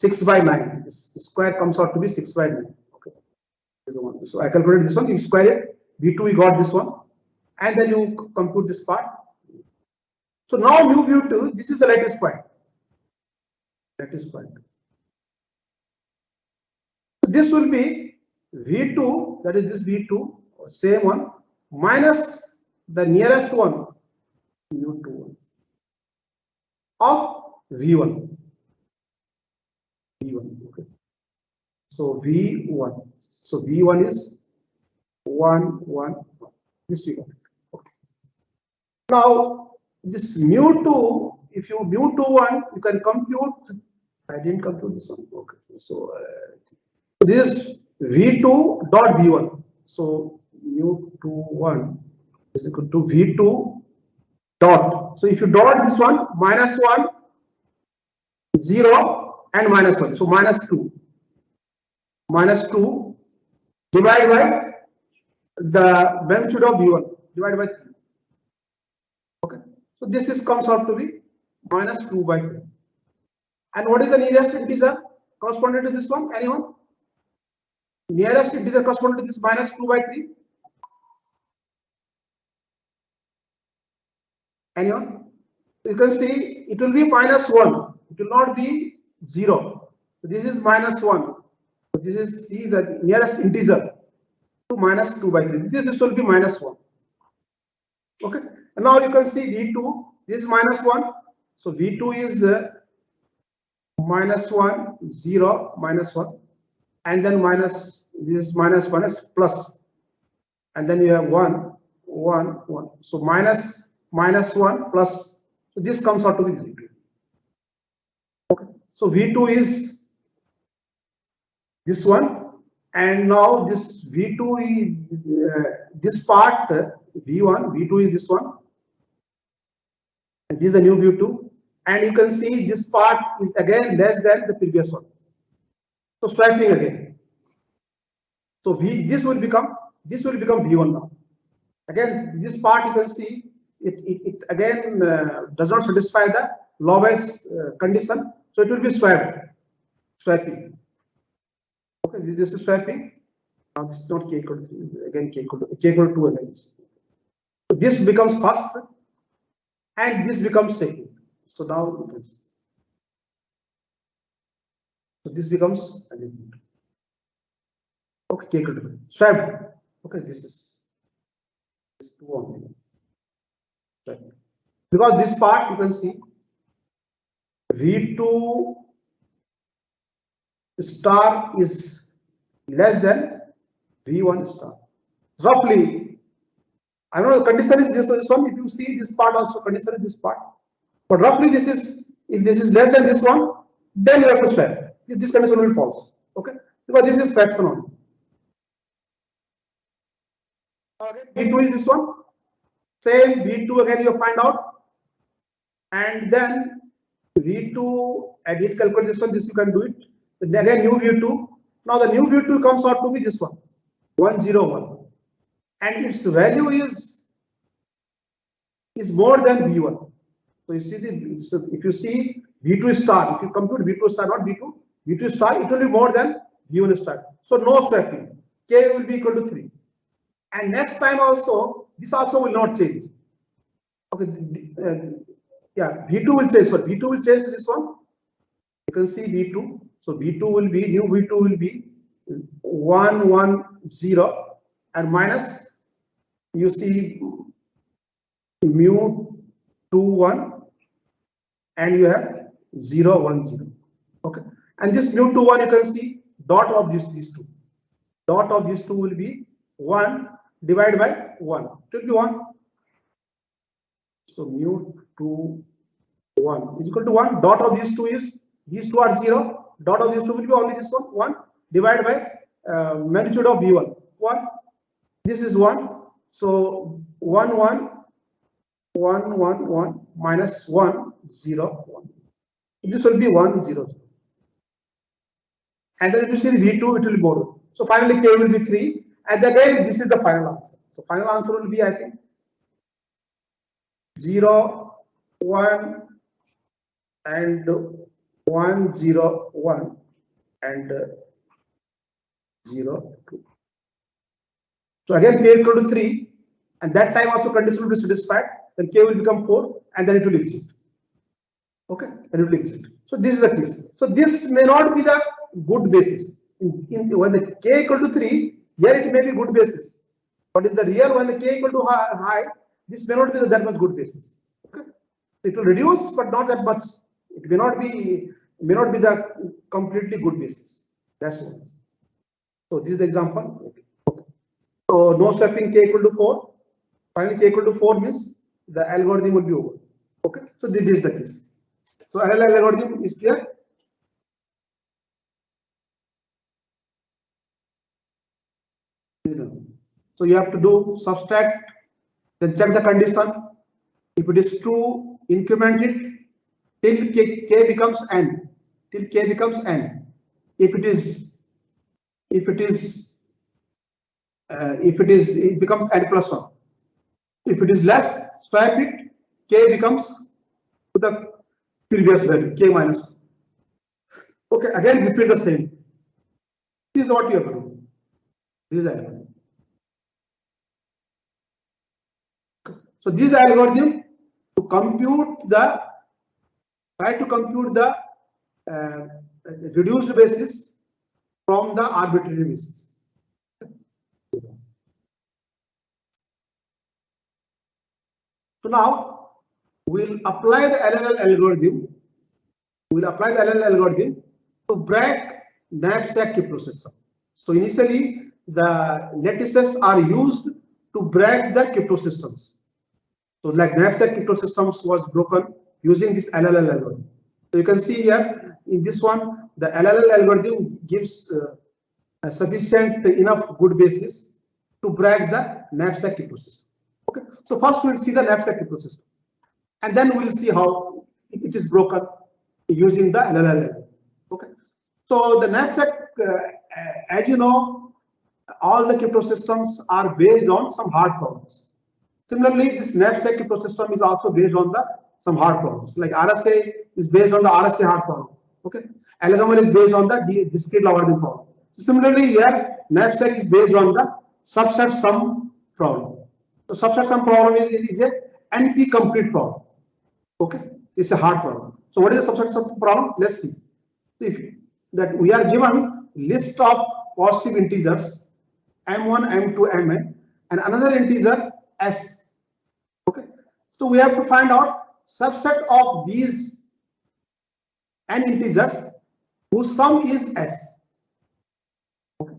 6/9. This square comes out to be 6/9. Okay. This is the one. So I calculated this one. You square it. V2 we got this one, and then you compute this part. So now new V2, this is the latest point. Latest point. This will be V2, that is this V2, same one, minus the nearest one, U2 of V1. So V1. So V1 is 1, 1, 1. This we got. Okay. Now this mu2, if you mu21, you can compute. I didn't compute this one. Okay. So this is V2 dot V1. So mu21 is equal to V2 dot. So if you dot this one, -1, 0 and -1. So -2. -2 divided by the magnitude of V1 divided by 3. Okay. So this is comes out to be -2 by 3. And what is the nearest integer corresponding to this one? Anyone? Nearest integer corresponding to this -2 by 3? Anyone? You can see it will be -1. It will not be 0. So this is -1. So this is see the nearest integer to -2 by 3. This will be -1. Okay. And now you can see V2. This is -1. So V2 is -1, 0, -1, and then minus this minus plus, and then you have 1, 1, 1. So -1 plus. So this comes out to be V2. Okay. So V2 is this one, and now this V2 is this part V1. V2 is this one, and this is the new V2. And you can see this part is again less than the previous one. So swapping again. So this will become V1 now. Again, this part you can see it again does not satisfy the lowest condition. So it will be swapping. Okay, this is swapping. Now this is not k equal to 3. Again k equal to 2 again. So this becomes first, and this becomes second. So now you can see. So this becomes okay, k equal to 2. Swap. Okay, this is 2 only. Because this part you can see V2 star is less than V1 star. Roughly, I don't know the condition is this one. If you see this part also, condition is this part. But roughly this is, if this is less than this one, then you have to swap. This condition will be false. Okay, because this is fraction only. Okay, V2 is this one. Same V2 again you find out, and then V2 I did calculate this one. This you can do it. Then again new V2. Now the new V2 comes out to be this one, 101, and its value is more than V1. So you see if you see V2 star, if you compute V2 star, not V2 star, it will be more than V1 star. So no swapping. K will be equal to 3. And next time also, this also will not change. Okay, yeah, V2 will change. So V2 will change to this one. You can see V2. So V2 will be, new V2 will be 110, and minus, you see mu21, and you have 010. Okay, and this mu21 you can see dot of these two. Dot of these two will be 1 divided by 1. It will be 1. So mu21 is equal to 1. Dot of these two is, these two are 0. Dot of these two will be only this one, 1 divided by magnitude of V1, 1. This is 1. So 1, 1, 1, 1, 1 minus 1, 0, 1. This will be 1, 0. And then if you see the V2, it will be more. So finally K will be 3. And again, this is the final answer. So final answer will be, I think, 0, 1, and 1, 0, 1, and 0, 2. So again, K equal to 3, and that time also condition will be satisfied. Then K will become 4, and then it will exit. Okay, and it will exit. So this is the case. So this may not be the good basis. When the K equal to 3, here it may be good basis. But in the real, when the K equal to high, this may not be that much good basis. Okay, it will reduce, but not that much. It may not be the completely good basis. That's all. So this is the example. Okay. So no swapping k equal to 4. Finally, k equal to 4 means the algorithm will be over. Okay. So this is the case. So LLL algorithm is clear. So you have to do subtract, then check the condition. If it is true, increment it till k becomes n. Till k becomes n. If it becomes n plus 1. If it is less, swap it. K becomes to the previous value, k minus 1. Okay, again repeat the same. This is what you have to do. This is the algorithm. So this is the algorithm to compute the reduced basis from the arbitrary basis. So now we'll apply the LLL algorithm. To break knapsack crypto system. So initially the lattices are used to break the crypto systems. So like knapsack crypto systems was broken using this LLL algorithm. So you can see here in this one, the LLL algorithm gives a sufficient enough good basis to break the knapsack crypto system. Okay. So first we'll see the knapsack crypto system, and then we'll see how it is broken using the LLL algorithm. Okay. So the knapsack, as you know, all the crypto systems are based on some hard problems. Similarly, this knapsack crypto system is also based on some hard problems. Like RSA is based on the RSA hard problem. Okay, LLM is based on the discrete logarithm problem. So similarly, here knapsack is based on the subset sum problem. So subset sum problem is a NP complete problem. Okay, it's a hard problem. So what is the subset sum problem? Let's see. If that we are given list of positive integers m1, m2, mn, and another integer s. Okay, so we have to find out subset of these n integers whose sum is s. Okay,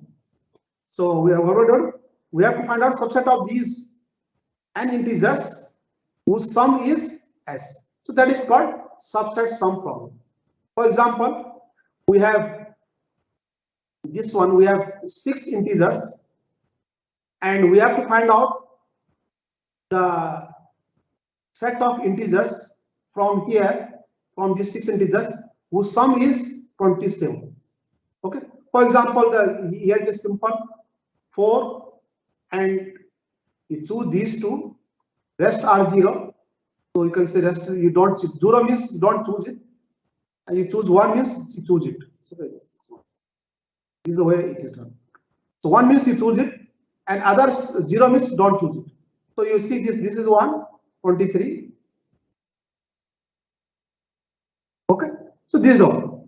so we have to find out subset of these n integers whose sum is s. So that is called subset sum problem. For example, we have this one, we have 6 integers, and we have to find out the set of integers from here, from these 6 integers whose sum is 27. Okay, for example, here it is simple 4, and you choose these two, rest are 0. So you can say rest, you don't, 0 means you don't choose it, and you choose 1 means you choose it. So this is the way it is done. So 1 means you choose it, and others 0 means you don't choose it. So you see this is 1, 23. Okay, so this is the one.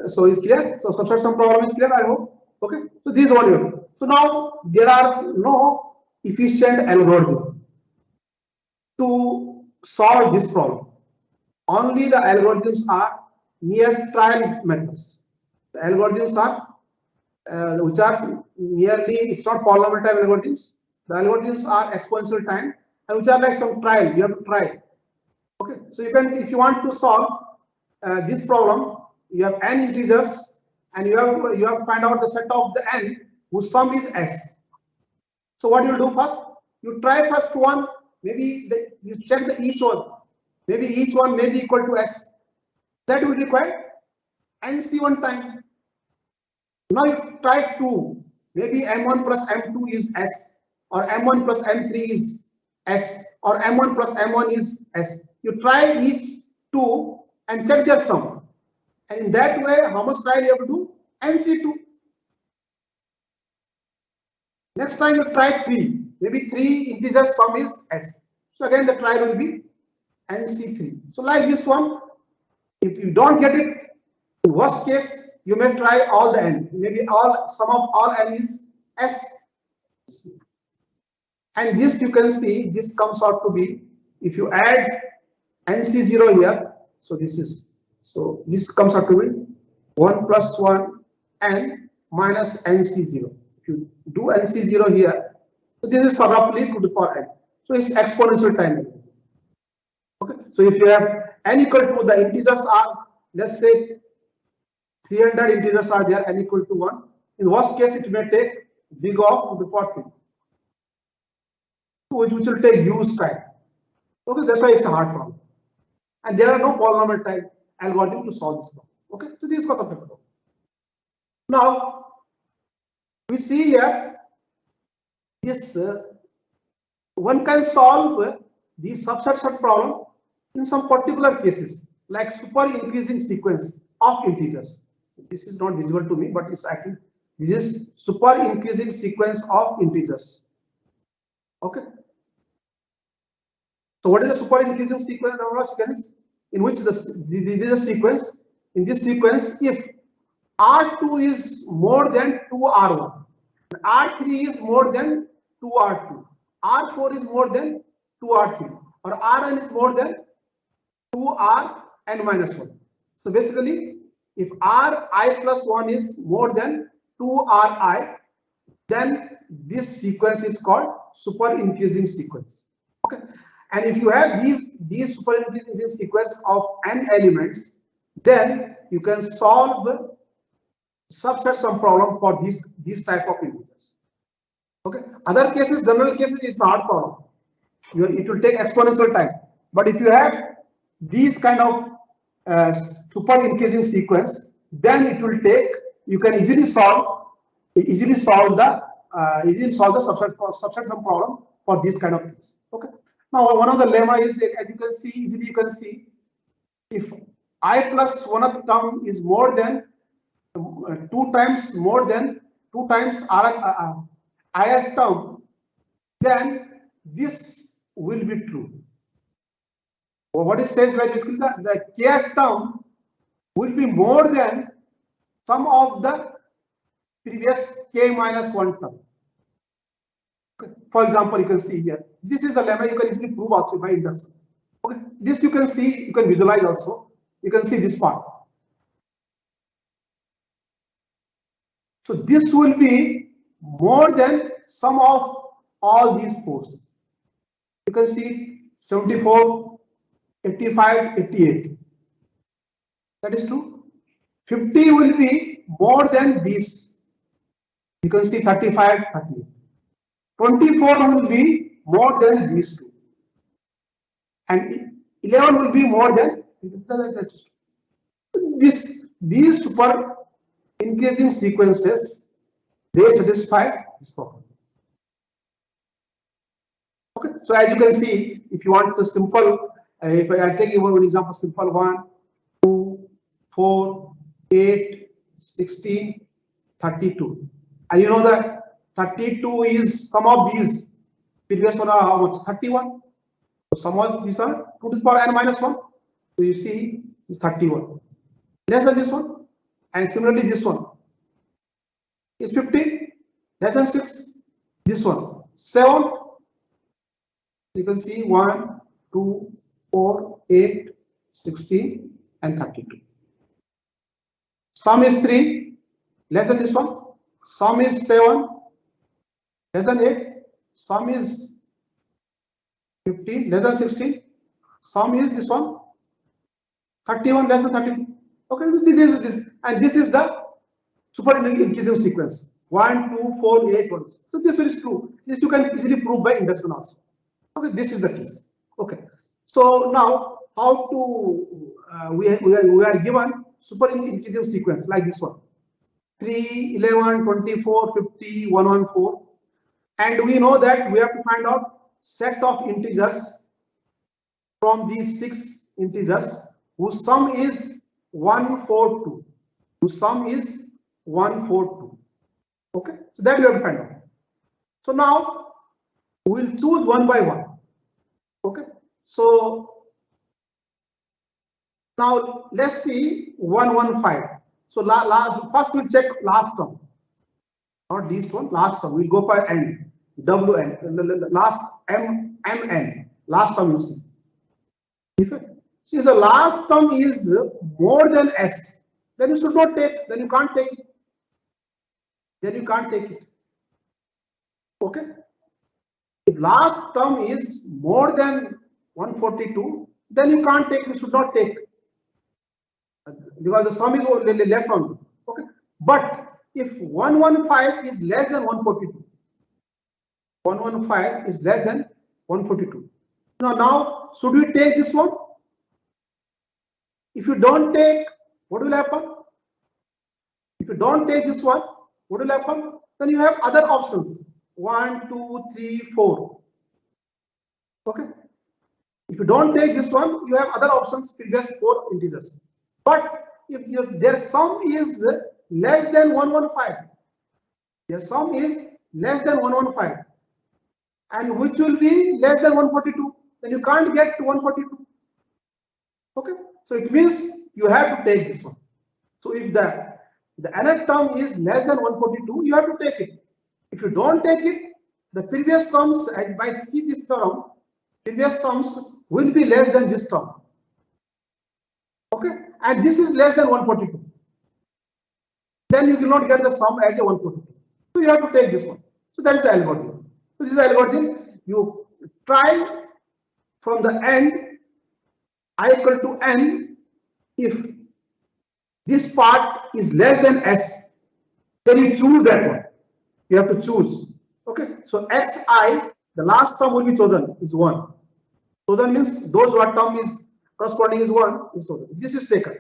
So it's clear. So subset sum problem is clear, I hope. Okay, so this is what you do. So now there are no efficient algorithm to solve this problem. Only the algorithms are mere trial methods. The algorithms are which are merely, it's not polynomial time algorithms. The algorithms are exponential time, and which are like some trial. You have to try. Okay, so you can, if you want to solve this problem, you have n integers, and you have to find out the set of the n whose sum is s. So what you do first? You try first one. Maybe you check each one. Maybe each one may be equal to s. That will require NC1 time. Now you try 2. Maybe m1 plus m2 is s, or m1 plus m3 is s, or m1 plus m1 is s. You try each 2 and check their sum. And in that way, how much trial you have to do? NC2. Next time you try 3. Maybe 3 integers sum is s. So again the trial will be NC3. So like this one, if you don't get it, in worst case, you may try all the n. Maybe sum of all n is s. And this you can see, this comes out to be, if you add NC0 here, so this comes out to be 1 plus 1 n, minus NC0. If you do NC0 here, so this is roughly to the power n. So it's exponential time. Okay. So if you have n equal to, the integers are, let's say 300 integers are there, n equal to 1. In worst case, it may take big O to the power 3, which will take huge time. Okay, that's why it's a hard problem. And there are no polynomial type algorithm to solve this problem. Okay, so this is what the problem. Now we see here this one can solve the subset problem in some particular cases, like super increasing sequence of integers. This is not visible to me, but it's, I think this is super increasing sequence of integers. Okay. So what is the super increasing sequence? In which this is a sequence. In this sequence, if R2 is more than 2R1, R3 is more than 2R2, R4 is more than 2R3, or Rn is more than 2Rn minus 1. So basically, if Ri plus 1 is more than 2Ri, then this sequence is called super increasing sequence. Okay. And if you have these super increasing sequence of n elements, then you can solve subset sum problem for these type of integers. Okay. Other cases, general cases, it's a hard problem. It will take exponential time. But if you have these kind of super increasing sequence, then it will take, you can easily solve the subset sum problem for these kind of things. Okay. Now one of the lemma is that, as you can see, easily you can see, if I plus 1th term is more than 2 times ith term, then this will be true. Well, what is said by basically the kth term will be more than sum of the previous k minus 1 term. Okay. For example, you can see here, this is the lemma. You can easily prove also by induction. Okay. This you can see, you can visualize also. You can see this part. So this will be more than sum of all these fours. You can see 74, 85, 88. That is true. 50 will be more than these. You can see 35, 38. 24 will be more than these two. And 11 will be more than these super increasing sequences, they satisfy this problem. Okay, so as you can see, if you want the simple, if I take even one example, simple 1, 2, 4, 8, 16, 32, and you know that 32 is sum of these previous one are how much? 31. So sum of these are 2 to the power n minus 1. So you see is 31. Less than this one, and similarly this one is 15, less than 6. This one 7. You can see 1, 2, 4, 8, 16, and 32. Sum is 3, less than this one. Sum is 7, less than 8. Sum is 15, less than 16. Sum is this one, 31, less than 32. Okay, this and this is the super increasing sequence. 1, 2, 4, 8, 1. So this is true. This you can easily prove by induction also. Okay, this is the case. Okay, so now how to we are given super increasing sequence like this one, 3, 11, 24, 50, 114, and we know that we have to find out set of integers from these 6 integers whose sum is 142. Whose sum is 142. Okay, so that we have to find out. So now we will choose one by one. Okay, so now let's see 115. So first we'll check last term, not least one, last term. We'll go for n, wn, last mn, last term you see. If the last term is more than s, then you should not take, then you can't take it. then you can't take it. Okay. If last term is more than 142, then you can't take, you should not take, because the sum is only less only. Okay. But if 115 is less than 142, 115 is less than 142. Now should we take this one? If you don't take, what will happen? If you don't take this one, what will happen? Then you have other options. 1, 2, 3, 4. Okay. If you don't take this one, you have other options, previous 4 integers. But if their sum is less than 115, their sum is less than 115, and which will be less than 142, then you can't get to 142. Okay. So it means you have to take this one. So if the nth term is less than 142, you have to take it. If you don't take it, the previous terms, I might see this term, previous terms will be less than this term. Okay, and this is less than 142. Then you will not get the sum as a 142. So you have to take this one. So that is the algorithm. So this is the algorithm. You try from the end I equal to n. If this part is less than s, then you choose that one. You have to choose. Okay, so xi, the last term will be chosen is 1. Chosen means those what term is corresponding is 1 is chosen. This is taken.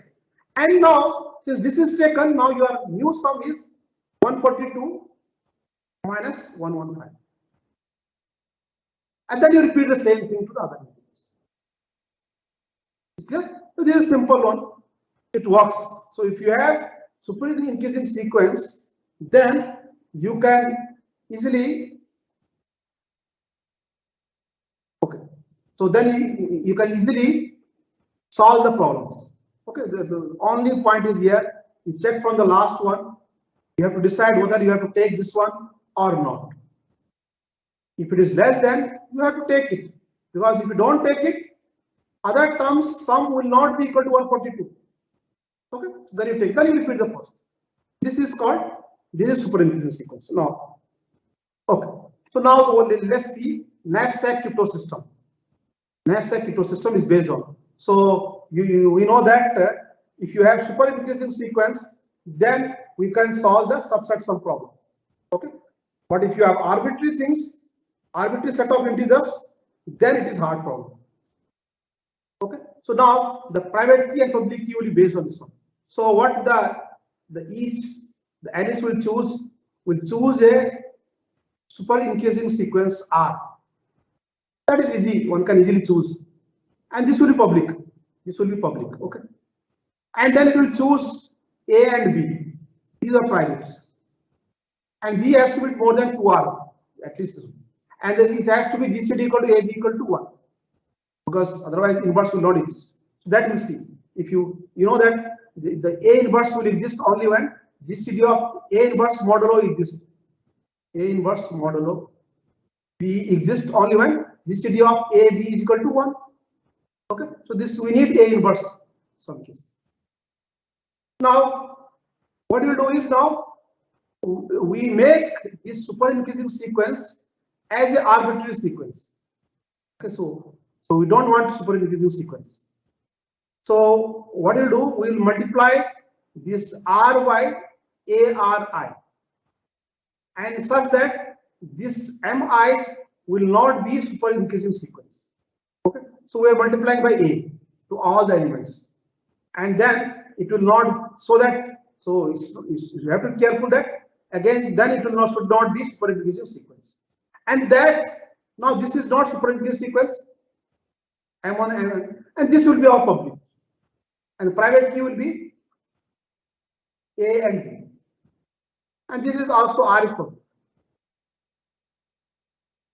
And now, since this is taken, now your new sum is 142 minus 115. And then you repeat the same thing to the other integers. Is clear? So this is a simple one. It works. So if you have super increasing sequence, then you can easily, okay, so then you can easily solve the problems. Okay, the only point is here, you check from the last one, you have to decide whether you have to take this one or not. If it is less than, you have to take it, because if you don't take it, other terms sum will not be equal to 142. Okay, then you take, then you repeat the process. This is called, this is super increasing sequence. Now, okay, so now let's see knapsack crypto system. Knapsack crypto system is based on. So we know that if you have super increasing sequence, then we can solve the subset sum problem. Okay, but if you have arbitrary things, arbitrary set of integers, then it is hard problem. Okay, so now the private key and public key will be based on this one. So what the analyst will choose a super increasing sequence R. That is easy, one can easily choose. And this will be public. This will be public. Okay. And then it will choose A and B. These are privates. And B has to be more than 2R, at least this one. And then it has to be GCD equal to AB equal to 1. Because otherwise inverse will not exist. So that we'll see. If you know that the A inverse will exist only when GCD of A inverse modulo exists. A inverse modulo B exists only when GCD of A B is equal to 1. Okay, so this we need A inverse some cases. Now, what we'll do is now we make this super increasing sequence as an arbitrary sequence. Okay, so we don't want super increasing sequence. So what we'll do, we'll multiply this R by ARI, and such that this MIs will not be super increasing sequence. Okay, so we are multiplying by A to all the elements, and then it will not, so you have to be careful that again then it will not, should not be super increasing sequence. And that now this is not super increasing sequence, M1, M1, and this will be our public, and private key will be A and B, and this is also R is public.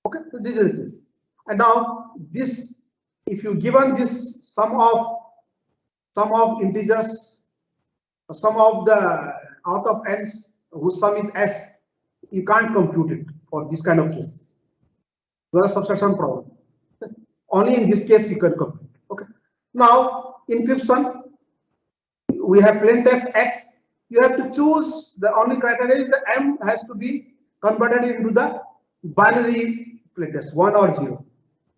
Okay, so this is this. And now this, if you given this sum of integers, sum of the out of n's whose sum is s, you can't compute it for this kind of cases. There is a subtraction problem. Only in this case you can compute. Okay. Now encryption, we have plain text X. you have to choose, the only criteria is the m has to be converted into the binary places 1 or 0.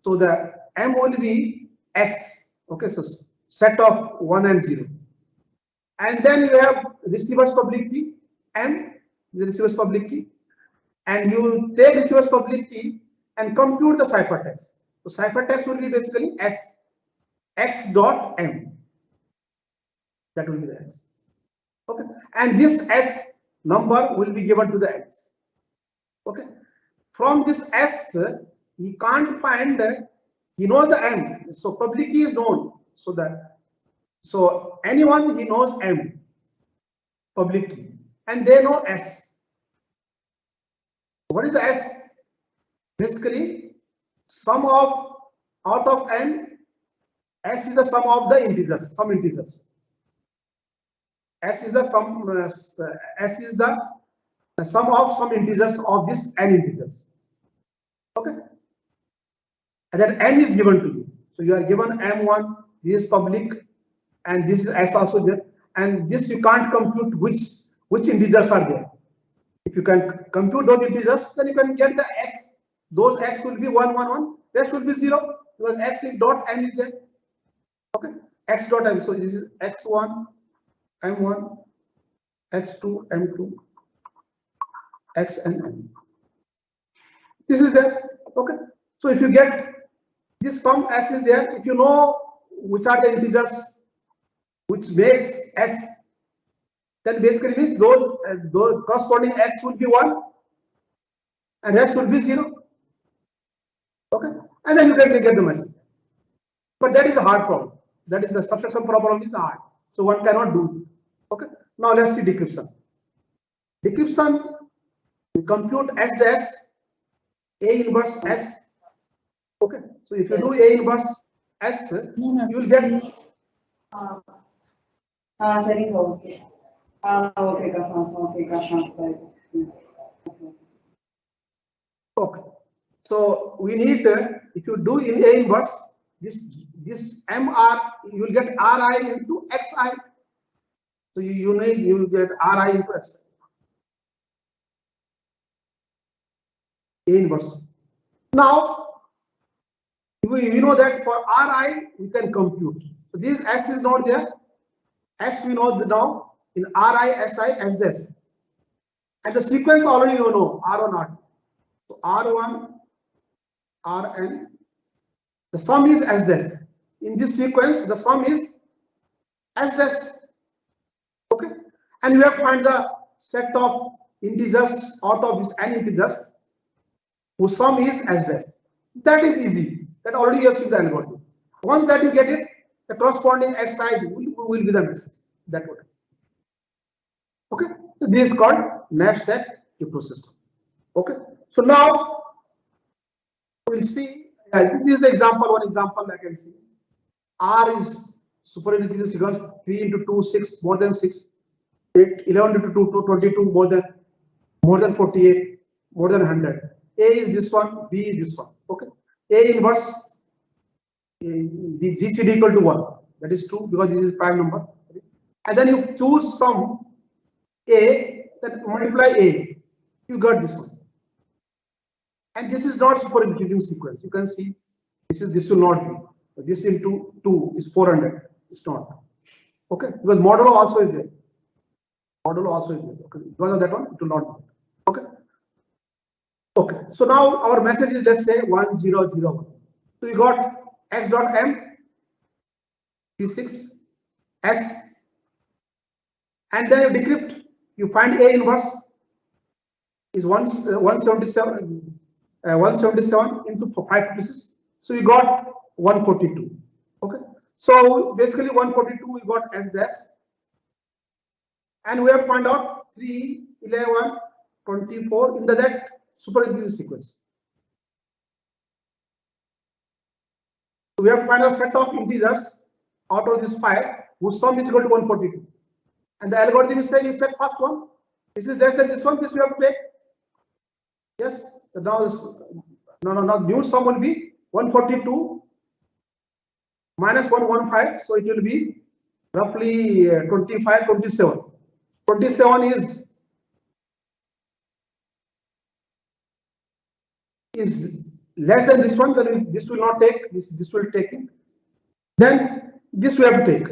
So the m will be x. Okay, so set of 1 and 0. And then you have receiver's public key, m, the receiver's public key, and you take receiver's public key and compute the ciphertext. So ciphertext will be basically x dot m. That will be the x. Okay, and this s number will be given to the x. Okay, from this s he can't find, he knows the m, so public key is known. So anyone he knows m public key, and they know s. What is the s? Basically, sum of out of n, s is the sum of the integers, some integers. S is the sum. S is the sum of some integers of this n integers. Okay, and then n is given to you. So you are given m1. This is public, and this is s also there. And this you can't compute which integers are there. If you can compute those integers, then you can get the x. Those x will be 1, 1, 1. Rest will be 0 because x dot m is there. Okay, x dot m. So this is x1, m1, x2, m2, x and m. This is there. Okay, so if you get this sum s is there, if you know which are the integers which makes s, then basically means those corresponding x will be 1 and rest will be 0. Okay, and then you can get the message. But that is a hard problem. That is the subtraction problem is hard, so one cannot do. Okay, now let's see decryption. Decryption, we compute s dash a inverse s. Okay, so if you do a inverse s, you will get. Okay, so we need, if you do in a inverse, this mr, you will get ri into xi. So you will get ri into xi. A inverse. Now we know that for ri we can compute. So this s is not there. S we know now in ri, si, s dash, and the sequence already you know r1, r2. So r1, rn. The sum is s dash. In this sequence, the sum is s dash. Okay, and you have to find the set of integers out of this n integers whose sum is s dash. That is easy. That already you have seen the algorithm. Once that you get it, the corresponding xi will be the message. That would. Okay, so this is called knapsack cryptosystem. Okay, so now we'll see. This is the example. One example I can see. R is super integers sequence 3 into 2, 6, more than 6. 8, 11 into 2, 22, more than 48, more than 100. A is this one, B is this one. Okay, A inverse, the GCD equal to 1. That is true because this is prime number. And then you choose some A, then multiply A. You got this one. And this is not super increasing sequence. You can see this will not be. This into 2 is 400. It's not. Okay, because modulo also is there. Modulo also is there. Okay, because of that one, it will not be. Okay. Okay, so now our message is, let's say 1001. So we got x dot m, p6, s, and then you decrypt. You find A inverse is 177 into 5 pieces. So we got 142. Okay, so basically 142 we got s dash, and we have found out 3, 11, 24 in that super increasing sequence. So we have to find a set of integers out of this 5 whose sum is equal to 142. And the algorithm is saying you check first one. This is less than this one. This we have to take. Yes. So now this now new sum will be 142 minus 115. So it will be roughly 25, 27. 27 is less than this one, then this will not take, this will take it. Then this we have to take.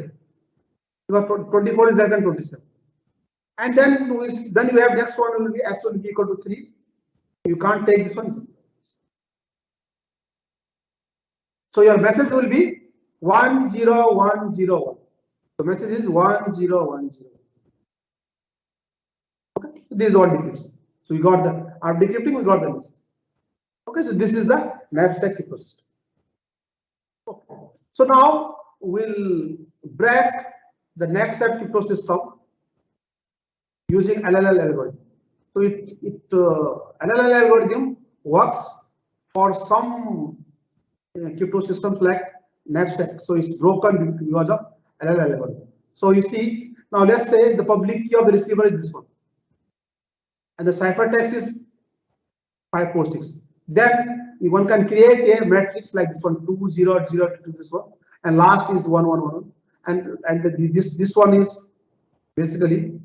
Because 24 is less than 27. And then you have next one will be S will be equal to 3. You can't take this one. So your message will be 10101. The message is 1010. Okay, this is what decryption. So we got the, after decrypting we got the message. Okay, so this is the knapsack cryptosystem. Okay. So now we'll break the knapsack cryptosystem using LLL algorithm. So LLL algorithm works for some crypto systems like knapsack. So it's broken because of LLL algorithm. So you see, now let's say the public key of the receiver is this one, and the ciphertext is 546. Then one can create a matrix like this one, 2 0 0 to this one, and last is 1 1 1, and this one is basically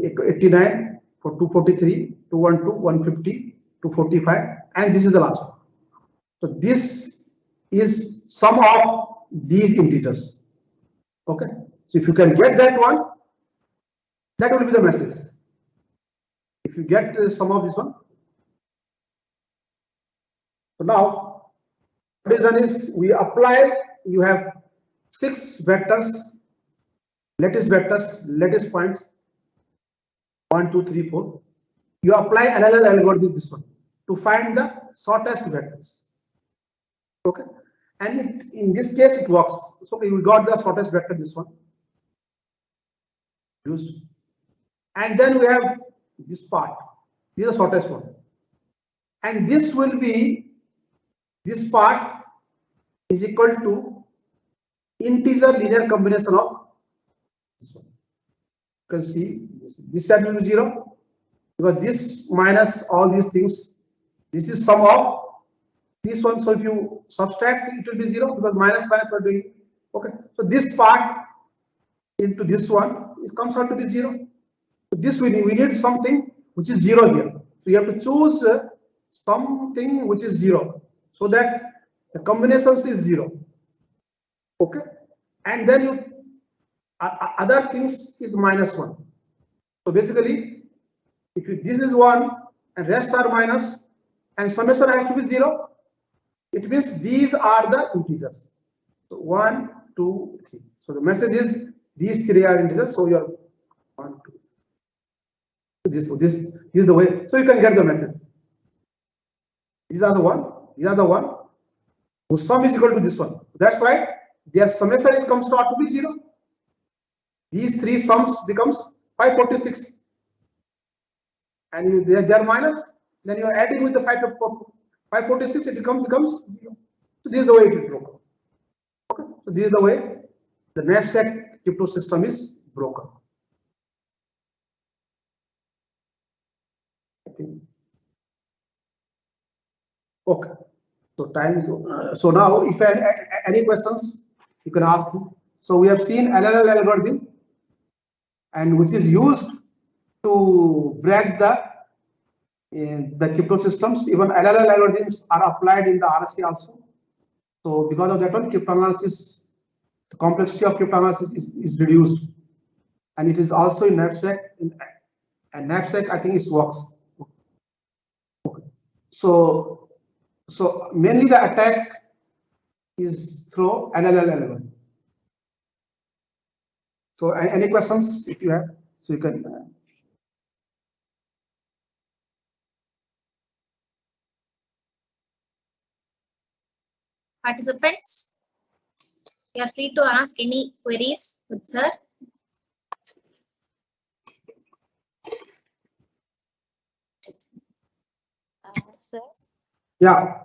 89 for 243, 212, 150, 245, and this is the last one. So this is sum of these integers. Okay, so if you can get that one, that will be the message. If you get sum of this one. So now what is done is we apply, you have 6 vectors, lattice points 1 2 3 4. You apply LLL algorithm this one to find the shortest vectors. Okay, and in this case it works. So we got the shortest vector, this one used, and then we have this part. This is the shortest one, and this will be, this part is equal to integer linear combination of this one. You can see this side will be 0 because this minus all these things, this is sum of this one. So if you subtract, it will be 0 because minus we're doing. Okay, so this part into this one, it comes out to be 0. So this we need something which is 0 here. So you have to choose something which is 0 so that the combinations is 0. Okay, and then you other things is -1. So basically, if this is 1 and rest are minus and summation has to be 0, it means these are the integers. So 1 2 3. So the message is these 3 are integers. So your 1 2. This is the way. So you can get the message. These are the one whose sum is equal to this one. That's why their summation comes out to be 0. These 3 sums becomes 546, and they are minus. Then you are adding with the 546. It becomes 0. So this is the way it is broken. Okay. So this is the way the knapsack crypto system is broken. I think. Okay. So time is so now if any questions you can ask me. So we have seen LLL algorithm, and which is used to break the crypto systems. Even LLL algorithms are applied in the RSA also. So because of that one, cryptanalysis, the complexity of cryptanalysis is reduced, and it is also in knapsack. And knapsack, I think, it works. Okay. So mainly the attack is through LLL algorithm. So any questions if you have, so you can. Participants, you are free to ask any queries with sir. Sir, Yeah.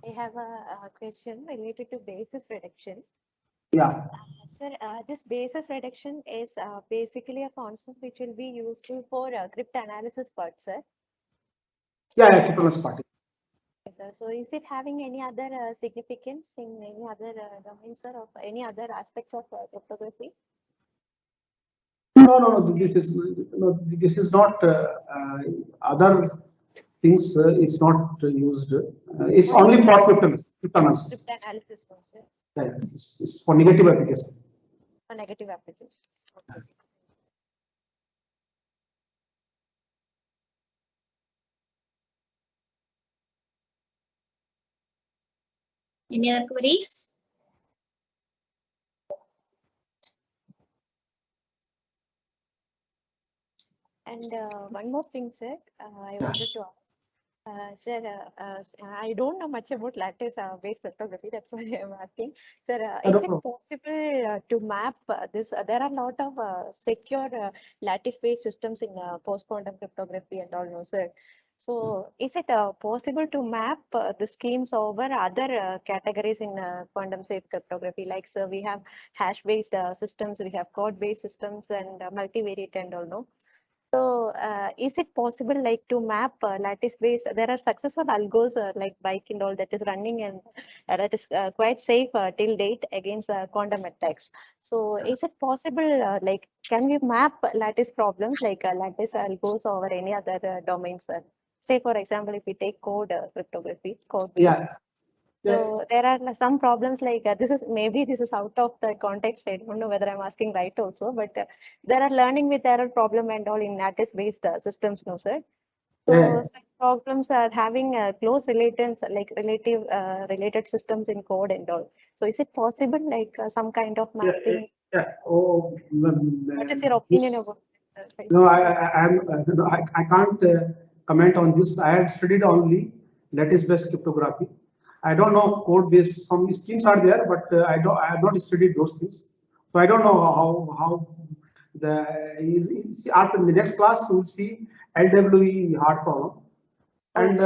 I have a question related to basis reduction. Yeah. Sir, this basis reduction is basically a concept which will be useful for cryptanalysis part, sir. Yeah, cryptanalysis part. Yes, sir. So is it having any other significance in any other domains, sir, of any other aspects of cryptography? No. This is not other things. It's not used. It's only for cryptanalysis. Script analysis, no, sir. Yeah, it's for negative application. For negative application. Okay. Any other queries? And one more thing, sir, I Yeah. wanted to ask. Sir, I don't know much about lattice-based cryptography. That's why I'm asking. Sir, No is it problem. possible to map this? There are a lot of secure lattice-based systems in post-quantum cryptography and all, no, sir. So, is it possible to map the schemes over other categories in quantum safe cryptography? Like, sir, we have hash-based systems, we have code-based systems, and multivariate and all, no? So, is it possible like to map lattice-based? There are successful algos like Bike and all that is running and that is quite safe till date against quantum attacks. So, is it possible like can we map lattice problems like lattice algos over any other domains? Say for example, if we take code cryptography, code-based. Yeah. So there are some problems like this is out of the context. I don't know whether I'm asking right also, but there are learning with error problem and all in lattice-based systems, no, sir. So Yeah. such problems are having close relations, like related systems in code and all. So is it possible like some kind of mapping? Yeah. Oh, What is your opinion this- about that? No, I can't comment on this. I have studied only lattice-based cryptography. I don't know code-based. Some schemes are there, but I have not studied those things. So I don't know how after the next class we'll see LWE hard problem. And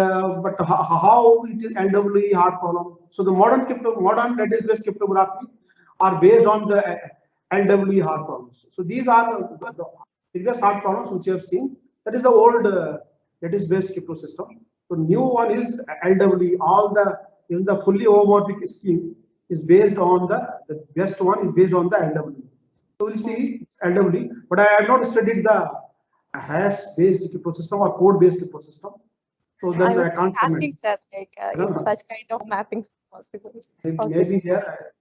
but how it is LWE hard problem? So the modern lattice-based cryptography are based on the LWE hard problems. So these are the previous hard problems which you have seen. That is the old lattice-based crypto system. So new one is LWE. In the fully homomorphic scheme is based on the best one is based on the LWE. So we'll see LWE, but I have not studied the hash-based crypto system or code-based crypto system. So then I was I can't comment. asking, sir, like if such kind of mappings possible. Okay, Maybe sir. here.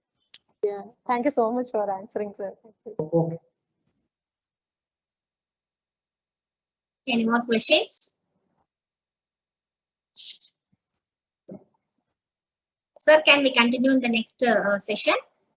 Yeah. Thank you so much for answering, sir. Thank you. Okay. Any more questions? Sir, can we continue in the next session?